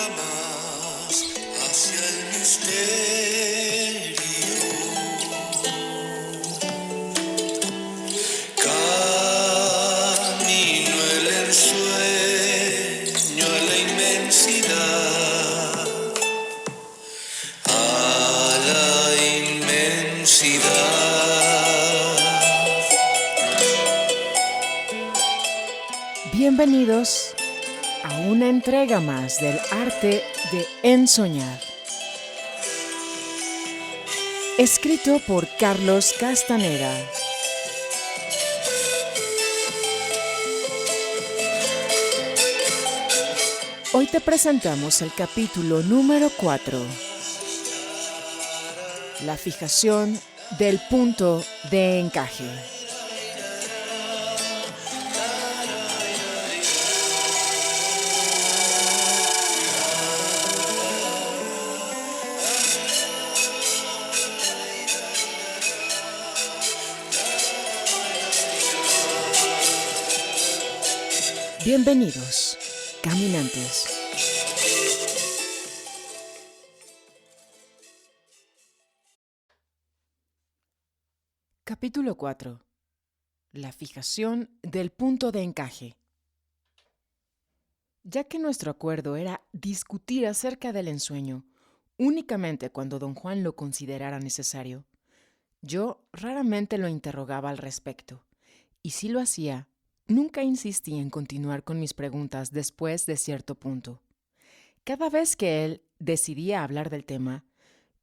entrega más hacia el misterio. Camino el ensueño a la inmensidad, a la inmensidad. Bienvenidos a una entrega más del arte de ensoñar. Escrito por Carlos Castaneda. Hoy te presentamos el capítulo número 4. La fijación del punto de encaje. Bienvenidos, caminantes. Capítulo 4. La fijación del punto de encaje. Ya que nuestro acuerdo era discutir acerca del ensueño únicamente cuando don Juan lo considerara necesario, yo raramente lo interrogaba al respecto, y si lo hacía, nunca insistí en continuar con mis preguntas después de cierto punto. Cada vez que él decidía hablar del tema,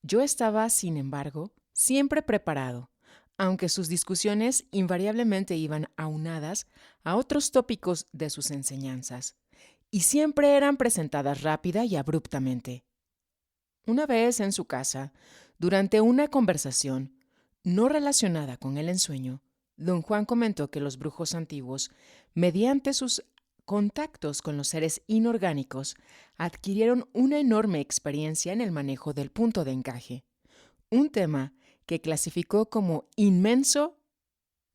yo estaba, sin embargo, siempre preparado, aunque sus discusiones invariablemente iban aunadas a otros tópicos de sus enseñanzas, y siempre eran presentadas rápida y abruptamente. Una vez en su casa, durante una conversación no relacionada con el ensueño, don Juan comentó que los brujos antiguos, mediante sus contactos con los seres inorgánicos, adquirieron una enorme experiencia en el manejo del punto de encaje, un tema que clasificó como inmenso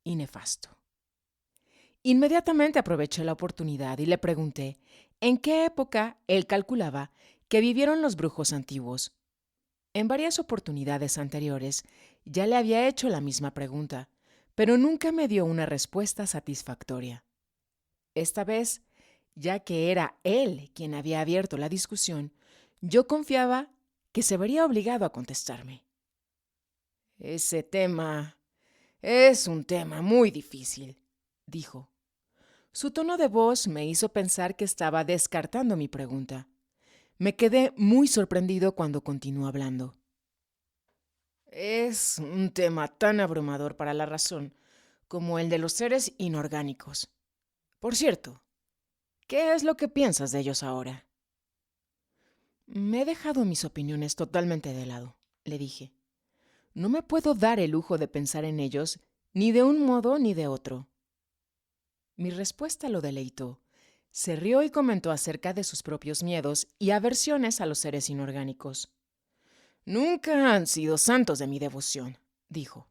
y nefasto. Inmediatamente aproveché la oportunidad y le pregunté en qué época él calculaba que vivieron los brujos antiguos. En varias oportunidades anteriores ya le había hecho la misma pregunta, pero nunca me dio una respuesta satisfactoria. Esta vez, ya que era él quien había abierto la discusión, yo confiaba que se vería obligado a contestarme. Ese tema es un tema muy difícil, dijo. Su tono de voz me hizo pensar que estaba descartando mi pregunta. Me quedé muy sorprendido cuando continuó hablando. Es un tema tan abrumador para la razón como el de los seres inorgánicos. Por cierto, ¿qué es lo que piensas de ellos ahora? Me he dejado mis opiniones totalmente de lado, le dije. No me puedo dar el lujo de pensar en ellos ni de un modo ni de otro. Mi respuesta lo deleitó. Se rió y comentó acerca de sus propios miedos y aversiones a los seres inorgánicos. Nunca han sido santos de mi devoción, dijo.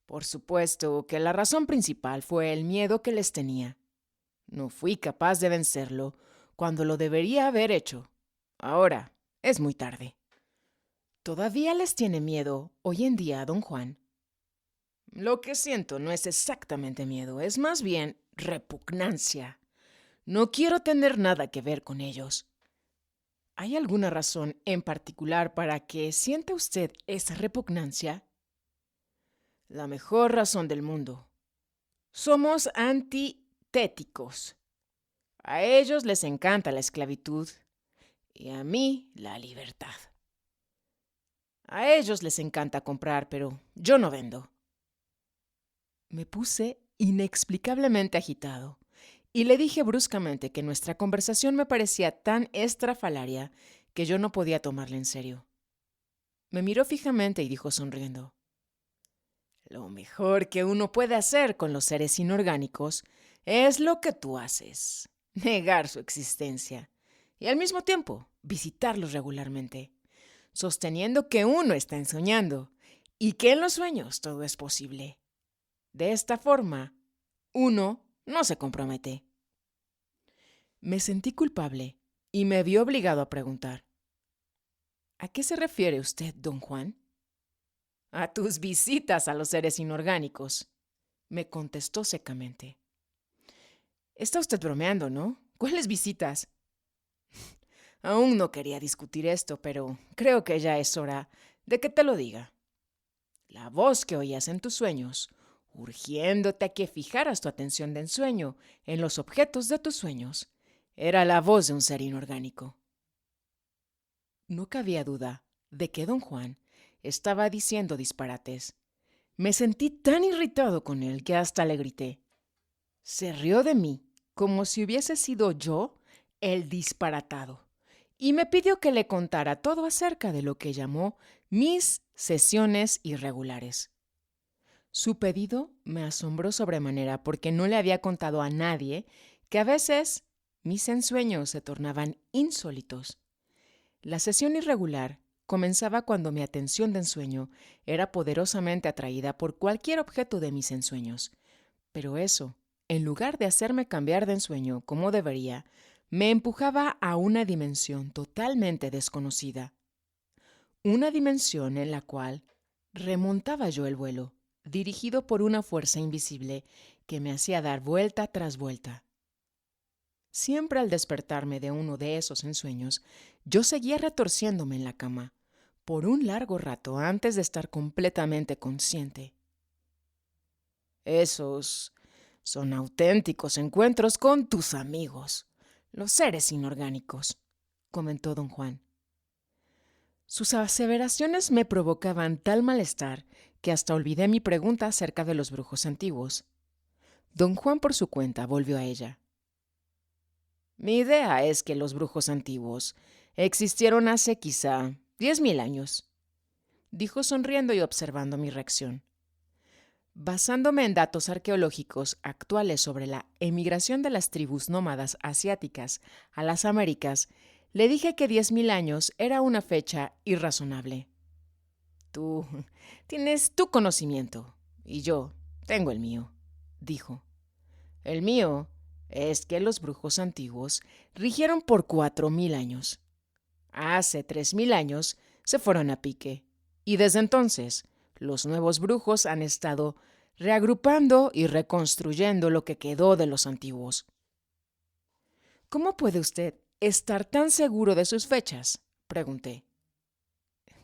Por supuesto que la razón principal fue el miedo que les tenía. No fui capaz de vencerlo cuando lo debería haber hecho. Ahora es muy tarde. ¿Todavía les tiene miedo hoy en día, don Juan? Lo que siento no es exactamente miedo, es más bien repugnancia. No quiero tener nada que ver con ellos. ¿Hay alguna razón en particular para que sienta usted esa repugnancia? La mejor razón del mundo. Somos antitéticos. A ellos les encanta la esclavitud y a mí la libertad. A ellos les encanta comprar, pero yo no vendo. Me puse inexplicablemente agitado y le dije bruscamente que nuestra conversación me parecía tan estrafalaria que yo no podía tomarla en serio. Me miró fijamente y dijo sonriendo: Lo mejor que uno puede hacer con los seres inorgánicos es lo que tú haces, negar su existencia y al mismo tiempo visitarlos regularmente, sosteniendo que uno está ensoñando y que en los sueños todo es posible. De esta forma, uno no se compromete. Me sentí culpable y me vi obligado a preguntar: ¿a qué se refiere usted, don Juan? A tus visitas a los seres inorgánicos, me contestó secamente. Está usted bromeando, ¿no? ¿Cuáles visitas? Aún no quería discutir esto, pero creo que ya es hora de que te lo diga. La voz que oías en tus sueños, urgiéndote a que fijaras tu atención de ensueño en los objetos de tus sueños, era la voz de un ser inorgánico. No cabía duda de que don Juan estaba diciendo disparates. Me sentí tan irritado con él que hasta le grité. Se rió de mí como si hubiese sido yo el disparatado y me pidió que le contara todo acerca de lo que llamó mis sesiones irregulares. Su pedido me asombró sobremanera porque no le había contado a nadie que a veces mis ensueños se tornaban insólitos. La sesión irregular comenzaba cuando mi atención de ensueño era poderosamente atraída por cualquier objeto de mis ensueños, pero eso, en lugar de hacerme cambiar de ensueño como debería, me empujaba a una dimensión totalmente desconocida. Una dimensión en la cual remontaba yo el vuelo, dirigido por una fuerza invisible que me hacía dar vuelta tras vuelta. Siempre al despertarme de uno de esos ensueños, yo seguía retorciéndome en la cama, por un largo rato antes de estar completamente consciente. Esos son auténticos encuentros con tus amigos, los seres inorgánicos, comentó don Juan. Sus aseveraciones me provocaban tal malestar que hasta olvidé mi pregunta acerca de los brujos antiguos. Don Juan por su cuenta volvió a ella. Mi idea es que los brujos antiguos existieron hace quizá 10.000 años, dijo sonriendo y observando mi reacción. Basándome en datos arqueológicos actuales sobre la emigración de las tribus nómadas asiáticas a las Américas, le dije que 10.000 años era una fecha irrazonable. Tú tienes tu conocimiento y yo tengo el mío, dijo. El mío es que los brujos antiguos rigieron por 4.000 años. Hace 3.000 años se fueron a pique y desde entonces los nuevos brujos han estado reagrupando y reconstruyendo lo que quedó de los antiguos. ¿Cómo puede usted estar tan seguro de sus fechas?, pregunté.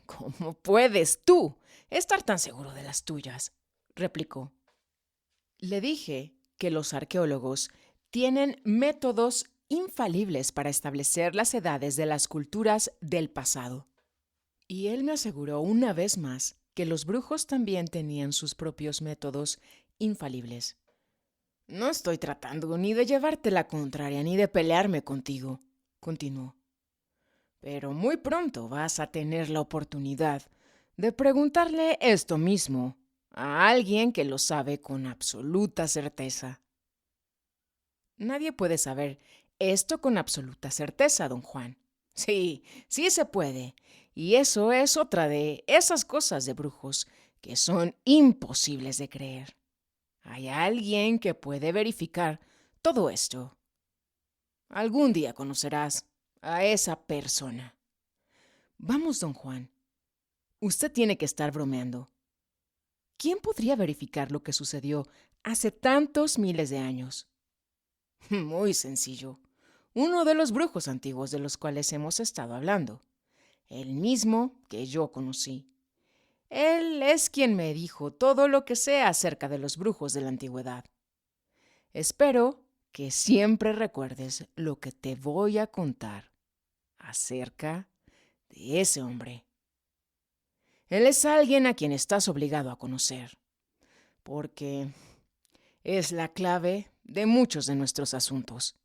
¿Cómo puedes tú estar tan seguro de las tuyas?, replicó. Le dije que los arqueólogos tienen métodos infalibles para establecer las edades de las culturas del pasado. Y él me aseguró una vez más que los brujos también tenían sus propios métodos infalibles. No estoy tratando ni de llevarte la contraria ni de pelearme contigo, continuó. Pero muy pronto vas a tener la oportunidad de preguntarle esto mismo a alguien que lo sabe con absoluta certeza. Nadie puede saber esto con absoluta certeza, don Juan. Sí, sí se puede. Y eso es otra de esas cosas de brujos que son imposibles de creer. Hay alguien que puede verificar todo esto. Algún día conocerás a esa persona. Vamos, don Juan. Usted tiene que estar bromeando. ¿Quién podría verificar lo que sucedió hace tantos miles de años? Muy sencillo. Uno de los brujos antiguos de los cuales hemos estado hablando. El mismo que yo conocí. Él es quien me dijo todo lo que sé acerca de los brujos de la antigüedad. Espero que siempre recuerdes lo que te voy a contar acerca de ese hombre. Él es alguien a quien estás obligado a conocer, porque es la clave de muchos de nuestros asuntos.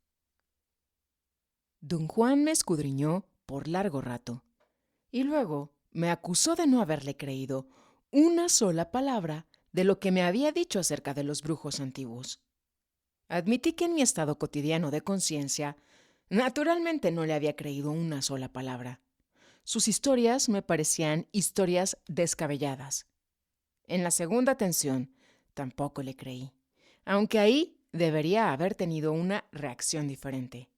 Don Juan me escudriñó por largo rato y luego me acusó de no haberle creído una sola palabra de lo que me había dicho acerca de los brujos antiguos. Admití que en mi estado cotidiano de conciencia, naturalmente no le había creído una sola palabra. Sus historias me parecían historias descabelladas. En la segunda tensión tampoco le creí, aunque ahí debería haber tenido una reacción diferente.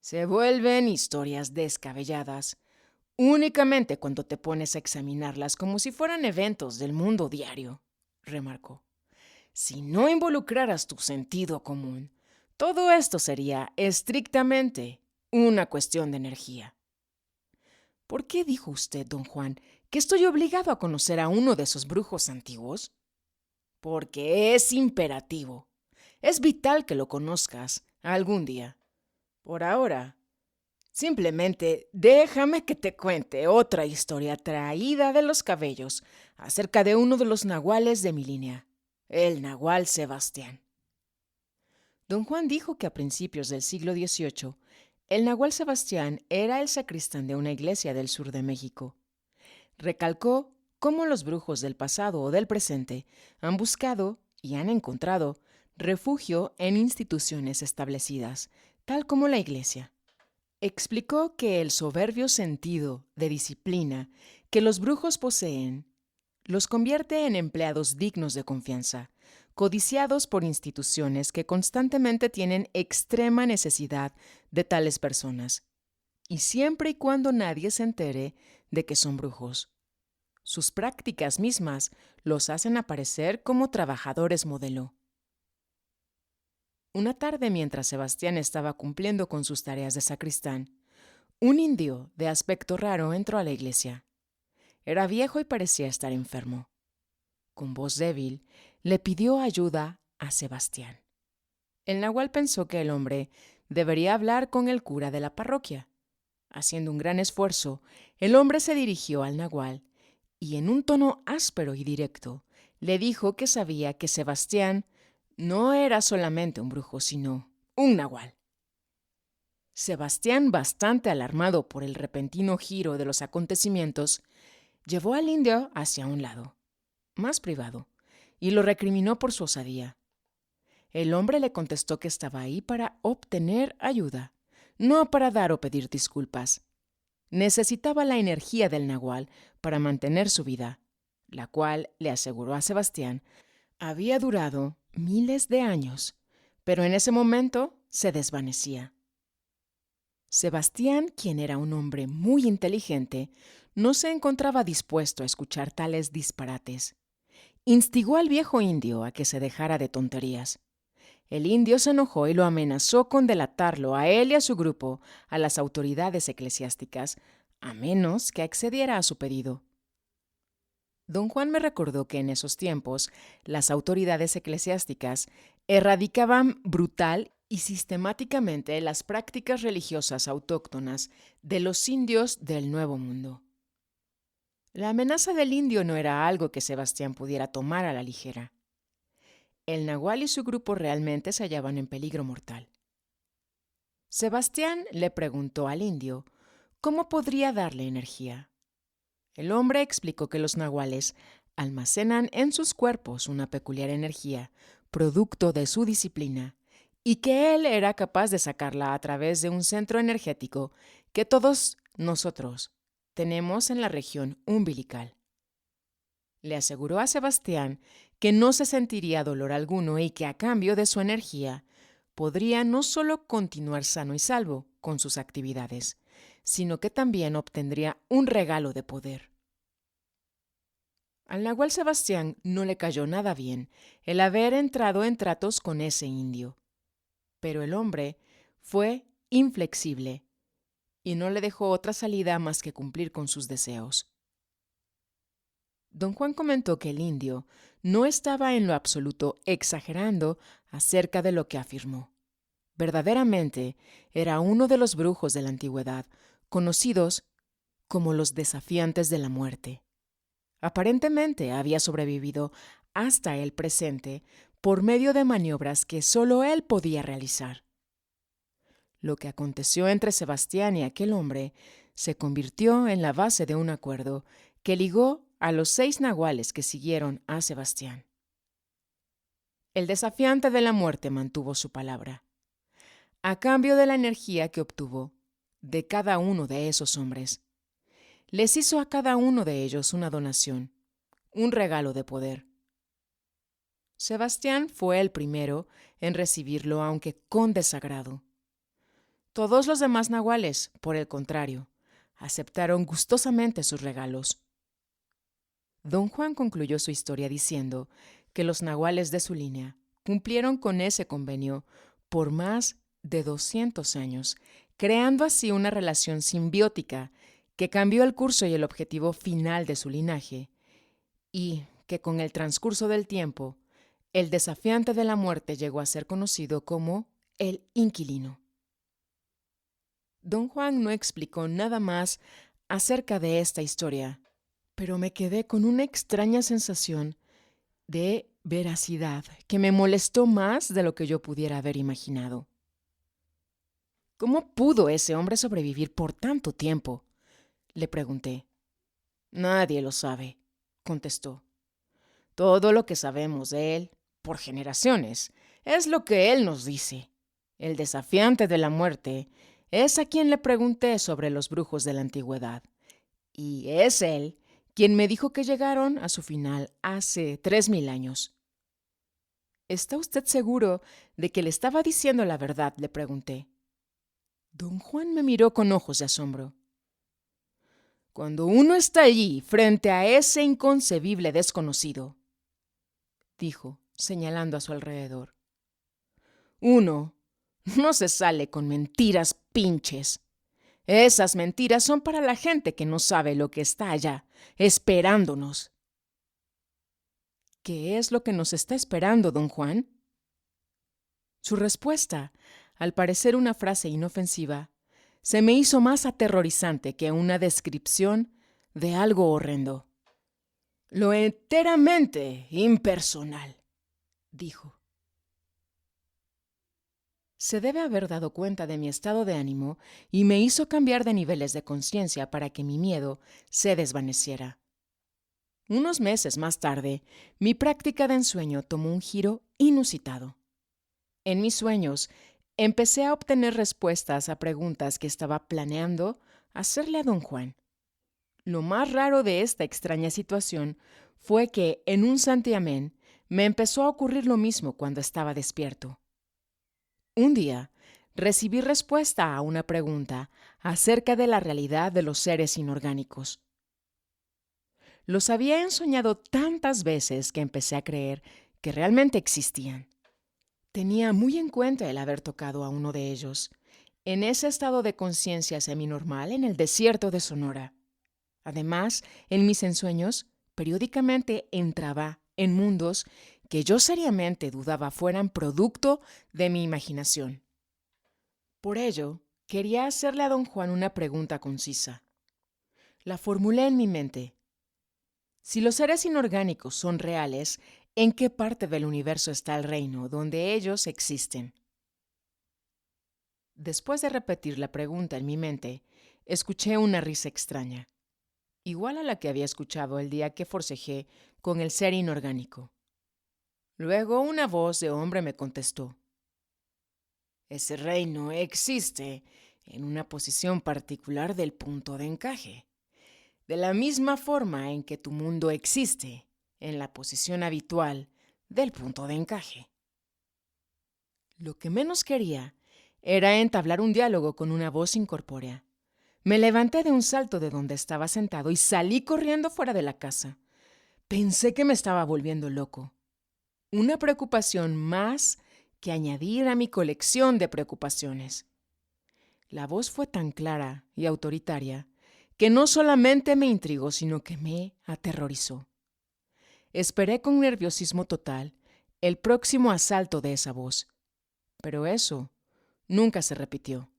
Se vuelven historias descabelladas únicamente cuando te pones a examinarlas como si fueran eventos del mundo diario, remarcó. Si no involucraras tu sentido común, todo esto sería estrictamente una cuestión de energía. ¿Por qué dijo usted, don Juan, que estoy obligado a conocer a uno de esos brujos antiguos? Porque es imperativo. Es vital que lo conozcas algún día. Por ahora, simplemente déjame que te cuente otra historia traída de los cabellos acerca de uno de los nahuales de mi línea, el nahual Sebastián. Don Juan dijo que a principios del siglo XVIII, el nahual Sebastián era el sacristán de una iglesia del sur de México. Recalcó cómo los brujos del pasado o del presente han buscado y han encontrado refugio en instituciones establecidas, tal como la iglesia. Explicó que el soberbio sentido de disciplina que los brujos poseen los convierte en empleados dignos de confianza, codiciados por instituciones que constantemente tienen extrema necesidad de tales personas, y siempre y cuando nadie se entere de que son brujos. Sus prácticas mismas los hacen aparecer como trabajadores modelo. Una tarde, mientras Sebastián estaba cumpliendo con sus tareas de sacristán, un indio de aspecto raro entró a la iglesia. Era viejo y parecía estar enfermo. Con voz débil, le pidió ayuda a Sebastián. El nahual pensó que el hombre debería hablar con el cura de la parroquia. Haciendo un gran esfuerzo, el hombre se dirigió al nahual y en un tono áspero y directo le dijo que sabía que Sebastián no era solamente un brujo, sino un nahual. Sebastián, bastante alarmado por el repentino giro de los acontecimientos, llevó al indio hacia un lado, más privado, y lo recriminó por su osadía. El hombre le contestó que estaba ahí para obtener ayuda, no para dar o pedir disculpas. Necesitaba la energía del nahual para mantener su vida, la cual, le aseguró a Sebastián, había durado miles de años, pero en ese momento se desvanecía. Sebastián, quien era un hombre muy inteligente, no se encontraba dispuesto a escuchar tales disparates. Instigó al viejo indio a que se dejara de tonterías. El indio se enojó y lo amenazó con delatarlo a él y a su grupo a las autoridades eclesiásticas, a menos que accediera a su pedido. Don Juan me recordó que en esos tiempos las autoridades eclesiásticas erradicaban brutal y sistemáticamente las prácticas religiosas autóctonas de los indios del Nuevo Mundo. La amenaza del indio no era algo que Sebastián pudiera tomar a la ligera. El nahual y su grupo realmente se hallaban en peligro mortal. Sebastián le preguntó al indio cómo podría darle energía. El hombre explicó que los nahuales almacenan en sus cuerpos una peculiar energía, producto de su disciplina, y que él era capaz de sacarla a través de un centro energético que todos nosotros tenemos en la región umbilical. Le aseguró a Sebastián que no se sentiría dolor alguno y que a cambio de su energía podría no solo continuar sano y salvo con sus actividades, sino que también obtendría un regalo de poder. Al nahual Sebastián no le cayó nada bien el haber entrado en tratos con ese indio, pero el hombre fue inflexible y no le dejó otra salida más que cumplir con sus deseos. Don Juan comentó que el indio no estaba en lo absoluto exagerando acerca de lo que afirmó. Verdaderamente era uno de los brujos de la antigüedad, conocidos como los desafiantes de la muerte. Aparentemente había sobrevivido hasta el presente por medio de maniobras que solo él podía realizar. Lo que aconteció entre Sebastián y aquel hombre se convirtió en la base de un acuerdo que ligó a los 6 nahuales que siguieron a Sebastián. El desafiante de la muerte mantuvo su palabra. A cambio de la energía que obtuvo de cada uno de esos hombres, les hizo a cada uno de ellos una donación, un regalo de poder. Sebastián fue el primero en recibirlo, aunque con desagrado. Todos los demás nahuales, por el contrario, aceptaron gustosamente sus regalos. Don Juan concluyó su historia diciendo que los nahuales de su línea cumplieron con ese convenio por más de 200 años, creando así una relación simbiótica que cambió el curso y el objetivo final de su linaje, y que con el transcurso del tiempo, el desafiante de la muerte llegó a ser conocido como el inquilino. Don Juan no explicó nada más acerca de esta historia, pero me quedé con una extraña sensación de veracidad que me molestó más de lo que yo pudiera haber imaginado. ¿Cómo pudo ese hombre sobrevivir por tanto tiempo?, le pregunté. Nadie lo sabe, contestó. Todo lo que sabemos de él, por generaciones, es lo que él nos dice. El desafiante de la muerte es a quien le pregunté sobre los brujos de la antigüedad, y es él quien me dijo que llegaron a su final hace 3000 años. ¿Está usted seguro de que le estaba diciendo la verdad?, le pregunté. Don Juan me miró con ojos de asombro. Cuando uno está allí, frente a ese inconcebible desconocido, dijo, señalando a su alrededor, uno no se sale con mentiras pinches. Esas mentiras son para la gente que no sabe lo que está allá, esperándonos. ¿Qué es lo que nos está esperando, don Juan? Su respuesta, al parecer una frase inofensiva, se me hizo más aterrorizante que una descripción de algo horrendo. Lo enteramente impersonal, dijo. Se debe haber dado cuenta de mi estado de ánimo y me hizo cambiar de niveles de conciencia para que mi miedo se desvaneciera. Unos meses más tarde, mi práctica de ensueño tomó un giro inusitado. En mis sueños, empecé a obtener respuestas a preguntas que estaba planeando hacerle a don Juan. Lo más raro de esta extraña situación fue que, en un santiamén, me empezó a ocurrir lo mismo cuando estaba despierto. Un día, recibí respuesta a una pregunta acerca de la realidad de los seres inorgánicos. Los había ensoñado tantas veces que empecé a creer que realmente existían. Tenía muy en cuenta el haber tocado a uno de ellos, en ese estado de conciencia seminormal en el desierto de Sonora. Además, en mis ensueños, periódicamente entraba en mundos que yo seriamente dudaba fueran producto de mi imaginación. Por ello, quería hacerle a don Juan una pregunta concisa. La formulé en mi mente. Si los seres inorgánicos son reales, ¿en qué parte del universo está el reino donde ellos existen? Después de repetir la pregunta en mi mente, escuché una risa extraña, igual a la que había escuchado el día que forcejé con el ser inorgánico. Luego una voz de hombre me contestó. Ese reino existe en una posición particular del punto de encaje, de la misma forma en que tu mundo existe en la posición habitual del punto de encaje. Lo que menos quería era entablar un diálogo con una voz incorpórea. Me levanté de un salto de donde estaba sentado y salí corriendo fuera de la casa. Pensé que me estaba volviendo loco. Una preocupación más que añadir a mi colección de preocupaciones. La voz fue tan clara y autoritaria que no solamente me intrigó, sino que me aterrorizó. Esperé con nerviosismo total el próximo asalto de esa voz, pero eso nunca se repitió.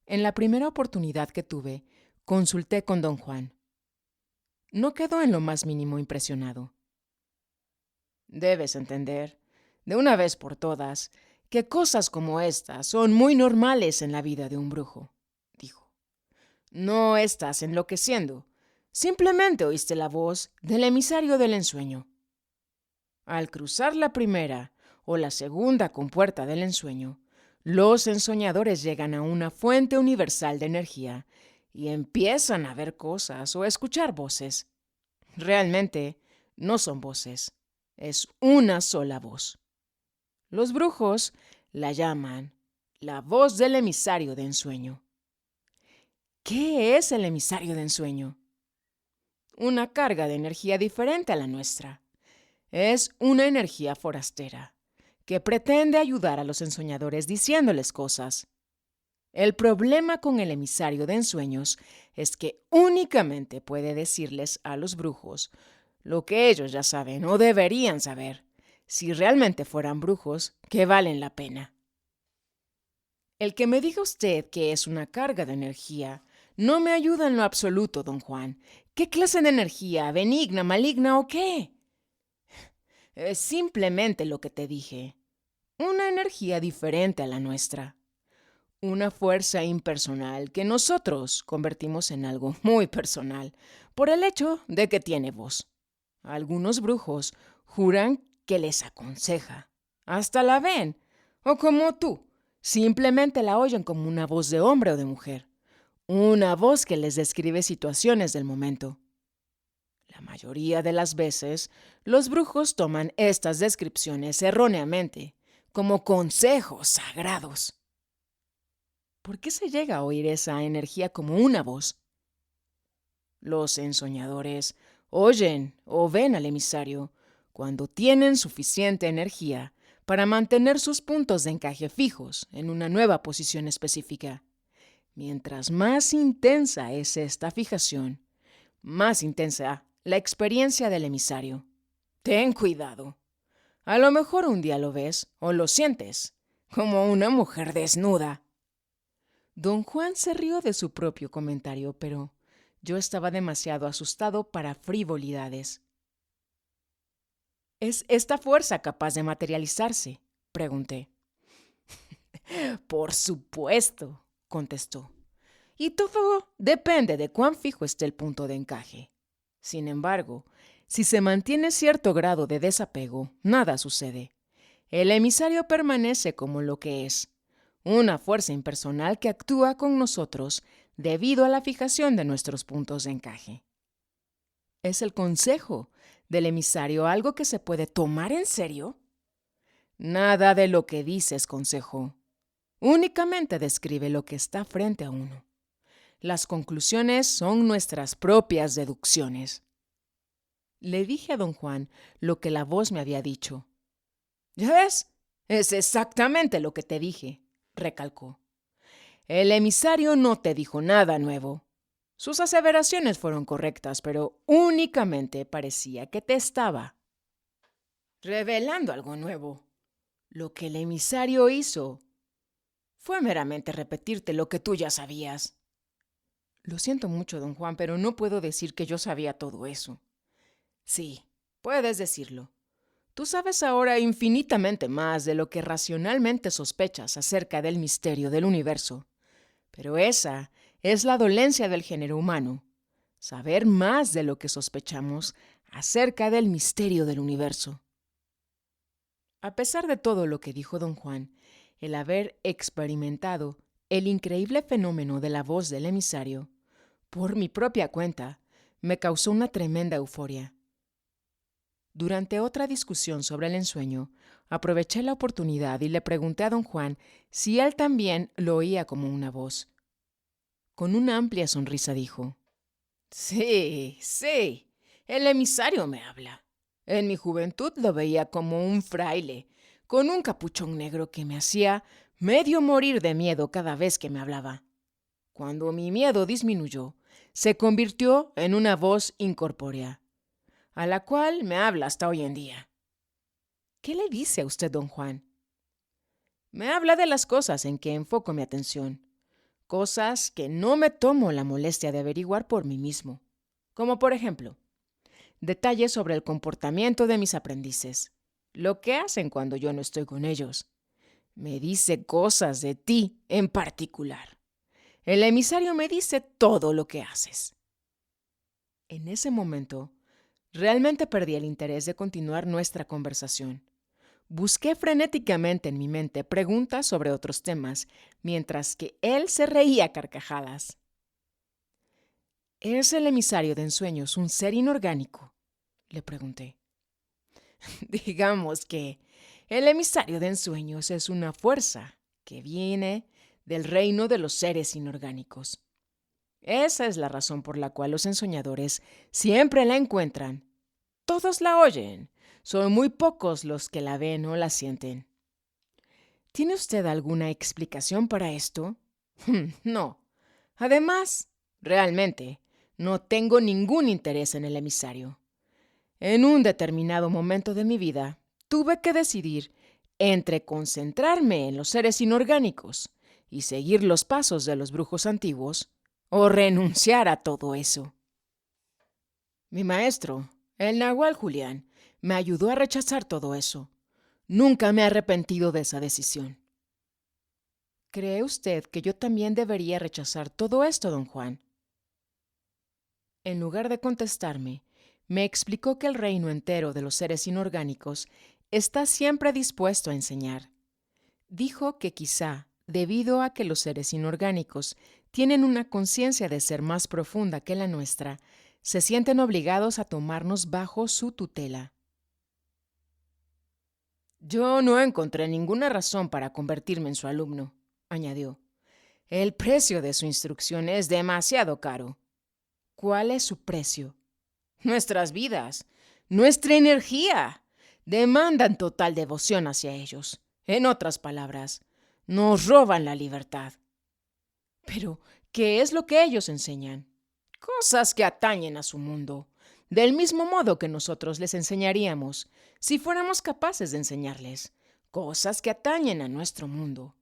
En la primera oportunidad que tuve, consulté con don Juan. No quedó en lo más mínimo impresionado. Debes entender, de una vez por todas, que cosas como estas son muy normales en la vida de un brujo, dijo. No estás enloqueciendo, simplemente oíste la voz del emisario del ensueño. Al cruzar la primera o la segunda compuerta del ensueño, los ensoñadores llegan a una fuente universal de energía y empiezan a ver cosas o a escuchar voces. Realmente no son voces, es una sola voz. Los brujos la llaman La voz del emisario de ensueño. ¿Qué es el emisario de ensueño? Una carga de energía diferente a la nuestra. Es una energía forastera que pretende ayudar a los ensoñadores diciéndoles cosas. El problema con el emisario de ensueños es que únicamente puede decirles a los brujos lo que ellos ya saben o deberían saber, si realmente fueran brujos que valen la pena. El que me diga usted que es una carga de energía no me ayuda en lo absoluto, don Juan. ¿Qué clase de energía? ¿Benigna, maligna o qué? Es simplemente lo que te dije. Una energía diferente a la nuestra. Una fuerza impersonal que nosotros convertimos en algo muy personal por el hecho de que tiene voz. Algunos brujos juran que les aconseja. Hasta la ven. O como tú, simplemente la oyen como una voz de hombre o de mujer. Una voz que les describe situaciones del momento. La mayoría de las veces, los brujos toman estas descripciones erróneamente, como consejos sagrados. ¿Por qué se llega a oír esa energía como una voz? Los ensoñadores oyen o ven al emisario cuando tienen suficiente energía para mantener sus puntos de encaje fijos en una nueva posición específica. Mientras más intensa es esta fijación, más intensa la experiencia del emisario. Ten cuidado. A lo mejor un día lo ves o lo sientes como una mujer desnuda. Don Juan se rió de su propio comentario, pero yo estaba demasiado asustado para frivolidades. ¿Es esta fuerza capaz de materializarse?, pregunté. Por supuesto, contestó. Y todo depende de cuán fijo esté el punto de encaje. Sin embargo, si se mantiene cierto grado de desapego, nada sucede. El emisario permanece como lo que es, una fuerza impersonal que actúa con nosotros debido a la fijación de nuestros puntos de encaje. ¿Es el consejo del emisario algo que se puede tomar en serio? Nada de lo que dice es consejo. Únicamente describe lo que está frente a uno. Las conclusiones son nuestras propias deducciones. Le dije a don Juan lo que la voz me había dicho. ¿Ya ves? Es exactamente lo que te dije, recalcó. El emisario no te dijo nada nuevo. Sus aseveraciones fueron correctas, pero únicamente parecía que te estaba revelando algo nuevo. Lo que el emisario hizo fue meramente repetirte lo que tú ya sabías. Lo siento mucho, don Juan, pero no puedo decir que yo sabía todo eso. Sí, puedes decirlo. Tú sabes ahora infinitamente más de lo que racionalmente sospechas acerca del misterio del universo. Pero esa es la dolencia del género humano, saber más de lo que sospechamos acerca del misterio del universo. A pesar de todo lo que dijo don Juan, el haber experimentado el increíble fenómeno de la voz del emisario, por mi propia cuenta, me causó una tremenda euforia. Durante otra discusión sobre el ensueño, aproveché la oportunidad y le pregunté a don Juan si él también lo oía como una voz. Con una amplia sonrisa dijo: Sí, el emisario me habla. En mi juventud lo veía como un fraile, con un capuchón negro que me hacía medio morir de miedo cada vez que me hablaba. Cuando mi miedo disminuyó, se convirtió en una voz incorpórea, a la cual me habla hasta hoy en día. ¿Qué le dice a usted, don Juan? Me habla de las cosas en que enfoco mi atención, cosas que no me tomo la molestia de averiguar por mí mismo, como por ejemplo, detalles sobre el comportamiento de mis aprendices, lo que hacen cuando yo no estoy con ellos. Me dice cosas de ti en particular. El emisario me dice todo lo que haces. En ese momento, realmente perdí el interés de continuar nuestra conversación. Busqué frenéticamente en mi mente preguntas sobre otros temas, mientras que él se reía a carcajadas. ¿Es el emisario de ensueños un ser inorgánico?, le pregunté. Digamos que el emisario de ensueños es una fuerza que viene del reino de los seres inorgánicos. Esa es la razón por la cual los ensoñadores siempre la encuentran. Todos la oyen, son muy pocos los que la ven o la sienten. ¿Tiene usted alguna explicación para esto? No. Además, realmente, no tengo ningún interés en el emisario. En un determinado momento de mi vida, tuve que decidir entre concentrarme en los seres inorgánicos y seguir los pasos de los brujos antiguos o renunciar a todo eso. Mi maestro, el Nahual Julián, me ayudó a rechazar todo eso. Nunca me he arrepentido de esa decisión. ¿Cree usted que yo también debería rechazar todo esto, don Juan? En lugar de contestarme, me explicó que el reino entero de los seres inorgánicos está siempre dispuesto a enseñar. Dijo que quizá, debido a que los seres inorgánicos tienen una conciencia de ser más profunda que la nuestra, se sienten obligados a tomarnos bajo su tutela. Yo no encontré ninguna razón para convertirme en su alumno, añadió. El precio de su instrucción es demasiado caro. ¿Cuál es su precio? Nuestras vidas, nuestra energía, demandan total devoción hacia ellos. En otras palabras, nos roban la libertad. Pero, ¿qué es lo que ellos enseñan? Cosas que atañen a su mundo, del mismo modo que nosotros les enseñaríamos, si fuéramos capaces de enseñarles, cosas que atañen a nuestro mundo.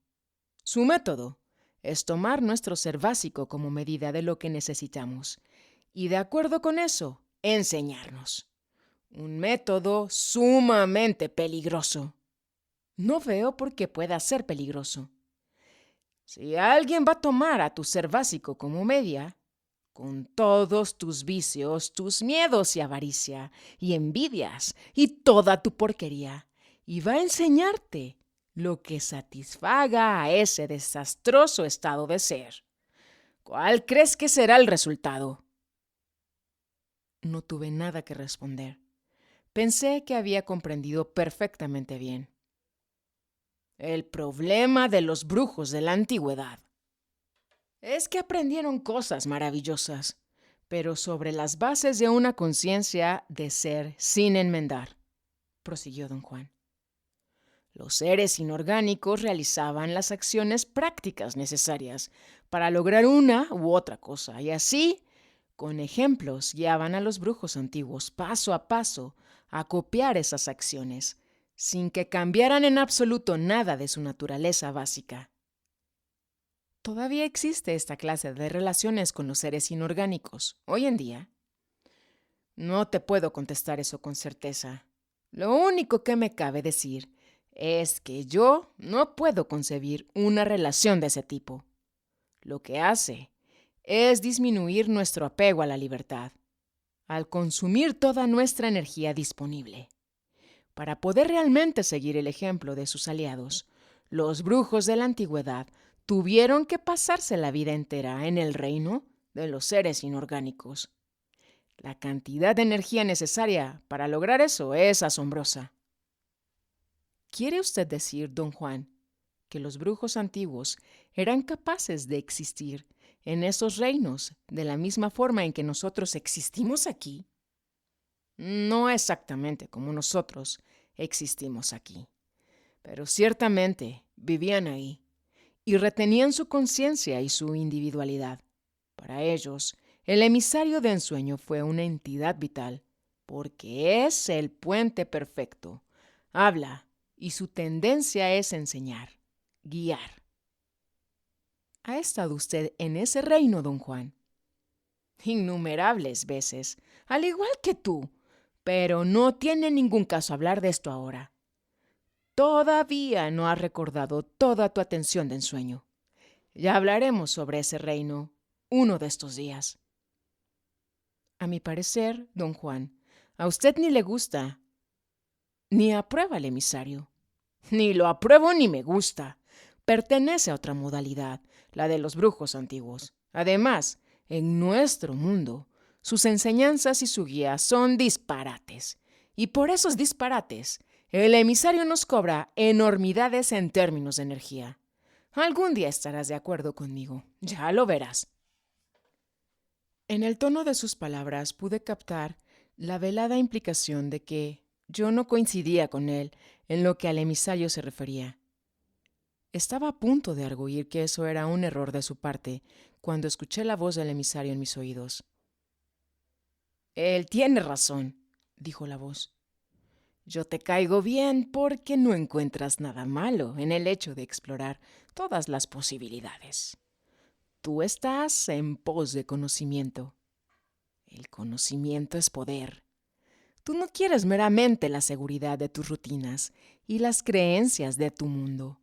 Su método es tomar nuestro ser básico como medida de lo que necesitamos, y de acuerdo con eso, enseñarnos. Un método sumamente peligroso. No veo por qué pueda ser peligroso. Si alguien va a tomar a tu ser básico como media, con todos tus vicios, tus miedos y avaricia, y envidias, y toda tu porquería, y va a enseñarte lo que satisfaga a ese desastroso estado de ser, ¿cuál crees que será el resultado? No tuve nada que responder. Pensé que había comprendido perfectamente bien. El problema de los brujos de la antigüedad es que aprendieron cosas maravillosas, pero sobre las bases de una conciencia de ser sin enmendar, prosiguió don Juan. Los seres inorgánicos realizaban las acciones prácticas necesarias para lograr una u otra cosa, y así, con ejemplos, guiaban a los brujos antiguos paso a paso a copiar esas acciones, sin que cambiaran en absoluto nada de su naturaleza básica. ¿Todavía existe esta clase de relaciones con los seres inorgánicos hoy en día? No te puedo contestar eso con certeza. Lo único que me cabe decir es que yo no puedo concebir una relación de ese tipo. Lo que hace es disminuir nuestro apego a la libertad, al consumir toda nuestra energía disponible. Para poder realmente seguir el ejemplo de sus aliados, los brujos de la antigüedad tuvieron que pasarse la vida entera en el reino de los seres inorgánicos. La cantidad de energía necesaria para lograr eso es asombrosa. ¿Quiere usted decir, don Juan, que los brujos antiguos eran capaces de existir en esos reinos de la misma forma en que nosotros existimos aquí? No exactamente como nosotros existimos aquí, pero ciertamente vivían ahí y retenían su conciencia y su individualidad. Para ellos, el emisario de ensueño fue una entidad vital, porque es el puente perfecto. Habla, y su tendencia es enseñar, guiar. ¿Ha estado usted en ese reino, don Juan? Innumerables veces, al igual que tú, pero no tiene ningún caso hablar de esto ahora. Todavía no has recordado toda tu atención de ensueño. Ya hablaremos sobre ese reino uno de estos días. A mi parecer, don Juan, a usted ni le gusta, ni aprueba el emisario. Ni lo apruebo ni me gusta. Pertenece a otra modalidad, la de los brujos antiguos. Además, en nuestro mundo, sus enseñanzas y su guía son disparates. Y por esos disparates, el emisario nos cobra enormidades en términos de energía. Algún día estarás de acuerdo conmigo, ya lo verás. En el tono de sus palabras pude captar la velada implicación de que yo no coincidía con él en lo que al emisario se refería. Estaba a punto de arguir que eso era un error de su parte cuando escuché la voz del emisario en mis oídos. Él tiene razón, dijo la voz. Yo te caigo bien porque no encuentras nada malo en el hecho de explorar todas las posibilidades. Tú estás en pos de conocimiento. El conocimiento es poder. Tú no quieres meramente la seguridad de tus rutinas y las creencias de tu mundo.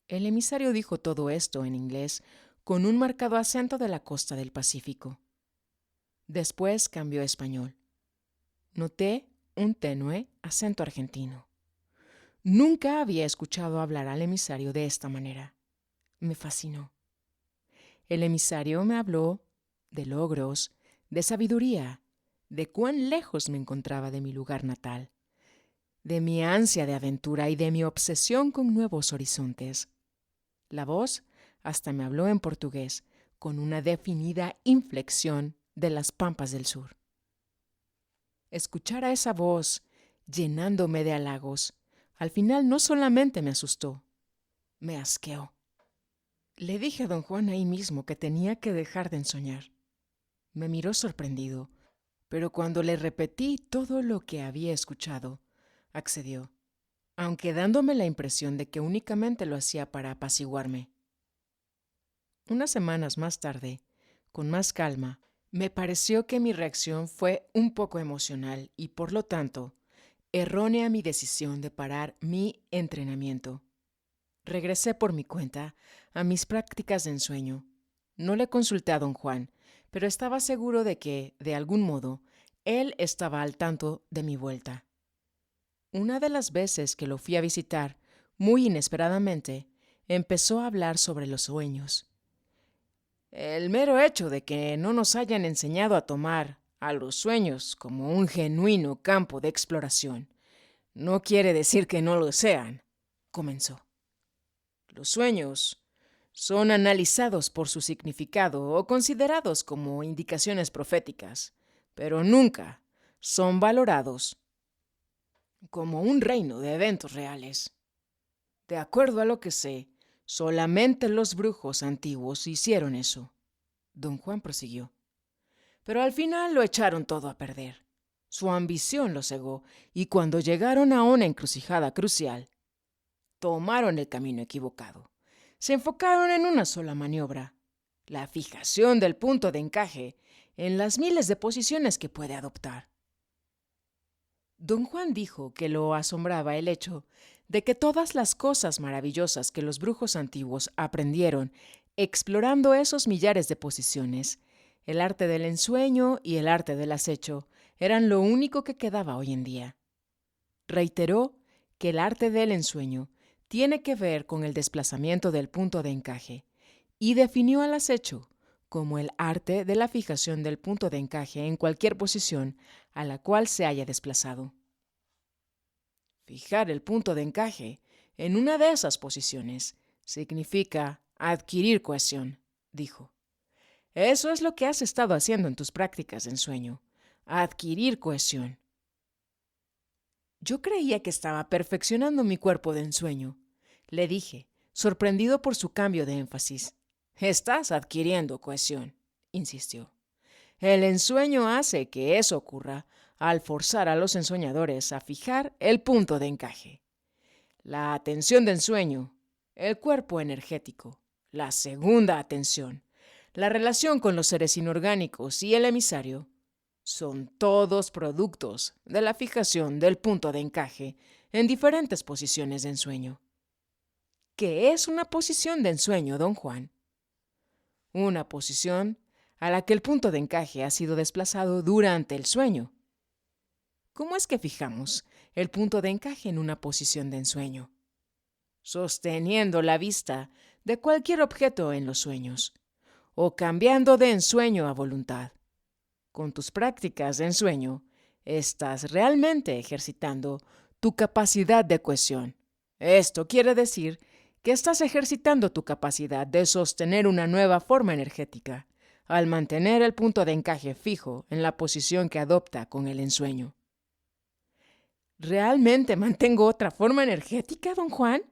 El emisario dijo todo esto en inglés con un marcado acento de la costa del Pacífico. Después cambió a español. Noté un tenue acento argentino. Nunca había escuchado hablar al emisario de esta manera. Me fascinó. El emisario me habló de logros, de sabiduría, de cuán lejos me encontraba de mi lugar natal, de mi ansia de aventura y de mi obsesión con nuevos horizontes. La voz hasta me habló en portugués, con una definida inflexión de las pampas del sur. Escuchar a esa voz, llenándome de halagos, al final no solamente me asustó, me asqueó. Le dije a don Juan ahí mismo que tenía que dejar de ensoñar. Me miró sorprendido, pero cuando le repetí todo lo que había escuchado, accedió, aunque dándome la impresión de que únicamente lo hacía para apaciguarme. Unas semanas más tarde, con más calma, me pareció que mi reacción fue un poco emocional y, por lo tanto, errónea mi decisión de parar mi entrenamiento. Regresé por mi cuenta a mis prácticas de ensueño. No le consulté a don Juan, pero estaba seguro de que, de algún modo, él estaba al tanto de mi vuelta. Una de las veces que lo fui a visitar, muy inesperadamente, empezó a hablar sobre los sueños. El mero hecho de que no nos hayan enseñado a tomar a los sueños como un genuino campo de exploración no quiere decir que no lo sean, comenzó. Los sueños son analizados por su significado o considerados como indicaciones proféticas, pero nunca son valorados como un reino de eventos reales. De acuerdo a lo que sé, solamente los brujos antiguos hicieron eso. Don Juan prosiguió. Pero al final lo echaron todo a perder. Su ambición lo cegó, y cuando llegaron a una encrucijada crucial, tomaron el camino equivocado. Se enfocaron en una sola maniobra, la fijación del punto de encaje en las miles de posiciones que puede adoptar. Don Juan dijo que lo asombraba el hecho de que todas las cosas maravillosas que los brujos antiguos aprendieron explorando esos millares de posiciones, el arte del ensueño y el arte del acecho, eran lo único que quedaba hoy en día. Reiteró que el arte del ensueño tiene que ver con el desplazamiento del punto de encaje y definió al acecho como el arte de la fijación del punto de encaje en cualquier posición a la cual se haya desplazado. Fijar el punto de encaje en una de esas posiciones significa adquirir cohesión, dijo. Eso es lo que has estado haciendo en tus prácticas de ensueño, adquirir cohesión. Yo creía que estaba perfeccionando mi cuerpo de ensueño, le dije, sorprendido por su cambio de énfasis. Estás adquiriendo cohesión, insistió. El ensueño hace que eso ocurra al forzar a los ensoñadores a fijar el punto de encaje. La atención de ensueño, el cuerpo energético, la segunda atención, la relación con los seres inorgánicos y el emisario, son todos productos de la fijación del punto de encaje en diferentes posiciones de ensueño. ¿Qué es una posición de ensueño, don Juan? Una posición a la que el punto de encaje ha sido desplazado durante el sueño. ¿Cómo es que fijamos el punto de encaje en una posición de ensueño? Sosteniendo la vista de cualquier objeto en los sueños, o cambiando de ensueño a voluntad. Con tus prácticas de ensueño, estás realmente ejercitando tu capacidad de cohesión. Esto quiere decir que estás ejercitando tu capacidad de sostener una nueva forma energética al mantener el punto de encaje fijo en la posición que adopta con el ensueño. ¿Realmente mantengo otra forma energética, don Juan?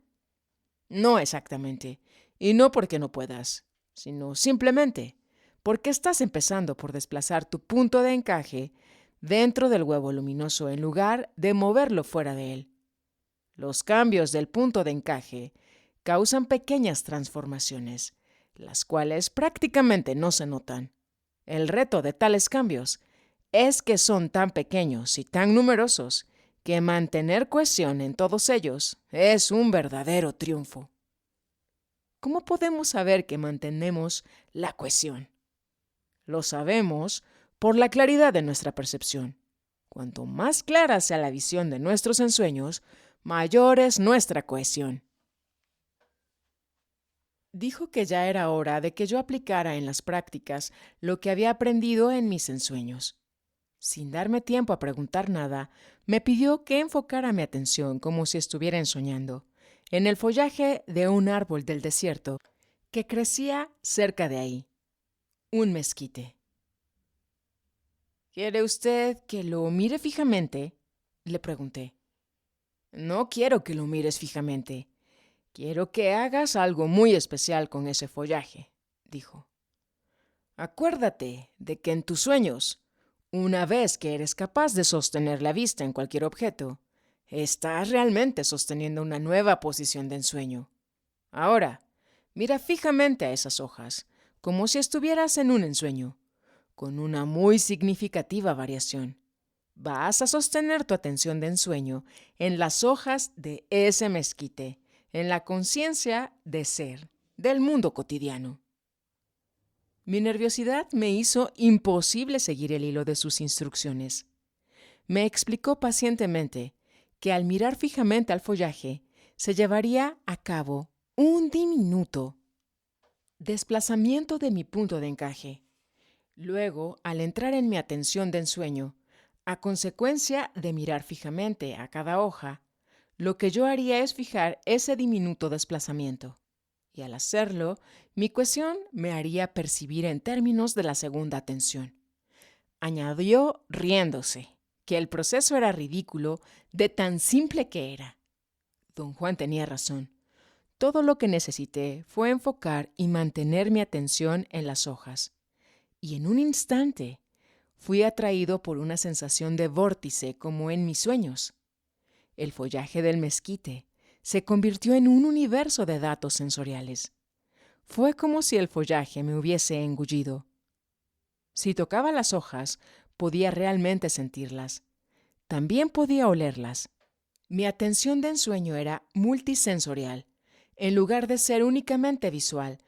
No exactamente, y no porque no puedas, sino simplemente porque estás empezando por desplazar tu punto de encaje dentro del huevo luminoso en lugar de moverlo fuera de él. Los cambios del punto de encaje causan pequeñas transformaciones, las cuales prácticamente no se notan. El reto de tales cambios es que son tan pequeños y tan numerosos que mantener cohesión en todos ellos es un verdadero triunfo. ¿Cómo podemos saber que mantenemos la cohesión? Lo sabemos por la claridad de nuestra percepción. Cuanto más clara sea la visión de nuestros ensueños, mayor es nuestra cohesión. Dijo que ya era hora de que yo aplicara en las prácticas lo que había aprendido en mis ensueños. Sin darme tiempo a preguntar nada, me pidió que enfocara mi atención como si estuviera ensoñando, en el follaje de un árbol del desierto que crecía cerca de ahí, un mezquite. ¿Quiere usted que lo mire fijamente?, le pregunté. No quiero que lo mires fijamente. Quiero que hagas algo muy especial con ese follaje, dijo. Acuérdate de que en tus sueños, una vez que eres capaz de sostener la vista en cualquier objeto, estás realmente sosteniendo una nueva posición de ensueño. Ahora, mira fijamente a esas hojas, como si estuvieras en un ensueño, con una muy significativa variación. Vas a sostener tu atención de ensueño en las hojas de ese mezquite, en la conciencia de ser, del mundo cotidiano. Mi nerviosidad me hizo imposible seguir el hilo de sus instrucciones. Me explicó pacientemente que al mirar fijamente al follaje se llevaría a cabo un diminuto desplazamiento de mi punto de encaje. Luego, al entrar en mi atención de ensueño, a consecuencia de mirar fijamente a cada hoja, lo que yo haría es fijar ese diminuto desplazamiento. Y al hacerlo, mi cohesión me haría percibir en términos de la segunda atención. Añadió riéndose, que el proceso era ridículo de tan simple que era. Don Juan tenía razón. Todo lo que necesité fue enfocar y mantener mi atención en las hojas. Y en un instante fui atraído por una sensación de vórtice como en mis sueños. El follaje del mezquite se convirtió en un universo de datos sensoriales. Fue como si el follaje me hubiese engullido. Si tocaba las hojas, podía realmente sentirlas. También podía olerlas. Mi atención de ensueño era multisensorial, en lugar de ser únicamente visual,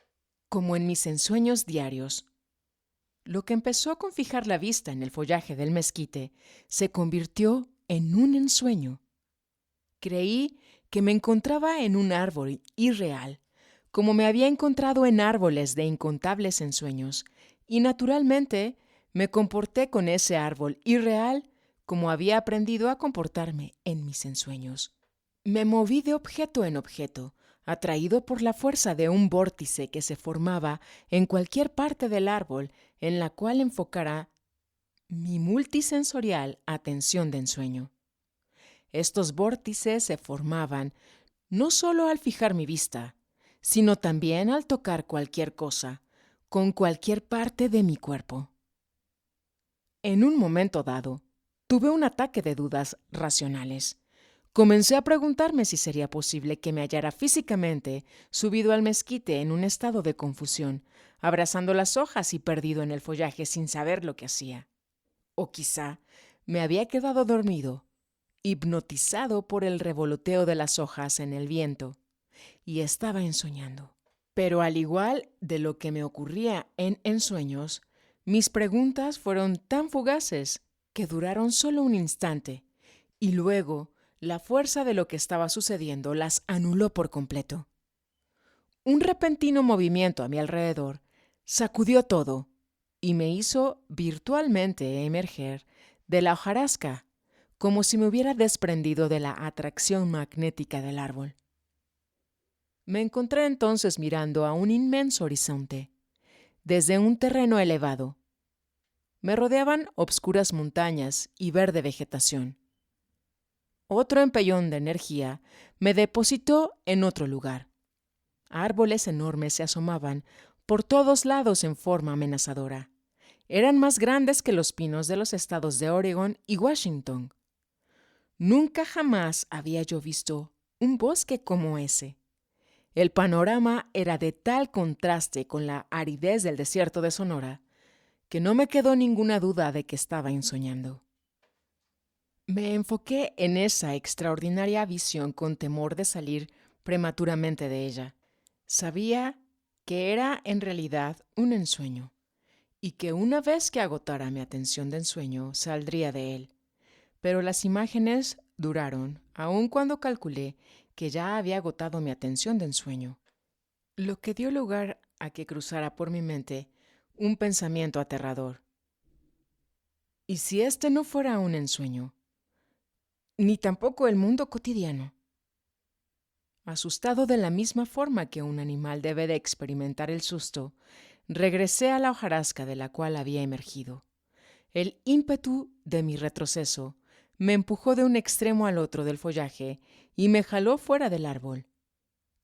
como en mis ensueños diarios. Lo que empezó con fijar la vista en el follaje del mezquite se convirtió en un ensueño. Creí que me encontraba en un árbol irreal, como me había encontrado en árboles de incontables ensueños, y naturalmente me comporté con ese árbol irreal como había aprendido a comportarme en mis ensueños. Me moví de objeto en objeto, atraído por la fuerza de un vórtice que se formaba en cualquier parte del árbol en la cual enfocara mi multisensorial atención de ensueño. Estos vórtices se formaban no solo al fijar mi vista, sino también al tocar cualquier cosa, con cualquier parte de mi cuerpo. En un momento dado, tuve un ataque de dudas racionales. Comencé a preguntarme si sería posible que me hallara físicamente subido al mezquite en un estado de confusión, abrazando las hojas y perdido en el follaje sin saber lo que hacía. O quizá me había quedado dormido, hipnotizado por el revoloteo de las hojas en el viento, y estaba ensoñando. Pero al igual de lo que me ocurría en ensueños, mis preguntas fueron tan fugaces que duraron solo un instante, y luego la fuerza de lo que estaba sucediendo las anuló por completo. Un repentino movimiento a mi alrededor sacudió todo y me hizo virtualmente emerger de la hojarasca, como si me hubiera desprendido de la atracción magnética del árbol. Me encontré entonces mirando a un inmenso horizonte, desde un terreno elevado. Me rodeaban obscuras montañas y verde vegetación. Otro empellón de energía me depositó en otro lugar. Árboles enormes se asomaban por todos lados en forma amenazadora. Eran más grandes que los pinos de los estados de Oregón y Washington. Nunca jamás había yo visto un bosque como ese. El panorama era de tal contraste con la aridez del desierto de Sonora que no me quedó ninguna duda de que estaba ensoñando. Me enfoqué en esa extraordinaria visión con temor de salir prematuramente de ella. Sabía que era en realidad un ensueño y que una vez que agotara mi atención de ensueño saldría de él. Pero las imágenes duraron, aun cuando calculé que ya había agotado mi atención de ensueño, lo que dio lugar a que cruzara por mi mente un pensamiento aterrador. ¿Y si este no fuera un ensueño? Ni tampoco el mundo cotidiano. Asustado de la misma forma que un animal debe de experimentar el susto, regresé a la hojarasca de la cual había emergido. El ímpetu de mi retroceso me empujó de un extremo al otro del follaje y me jaló fuera del árbol.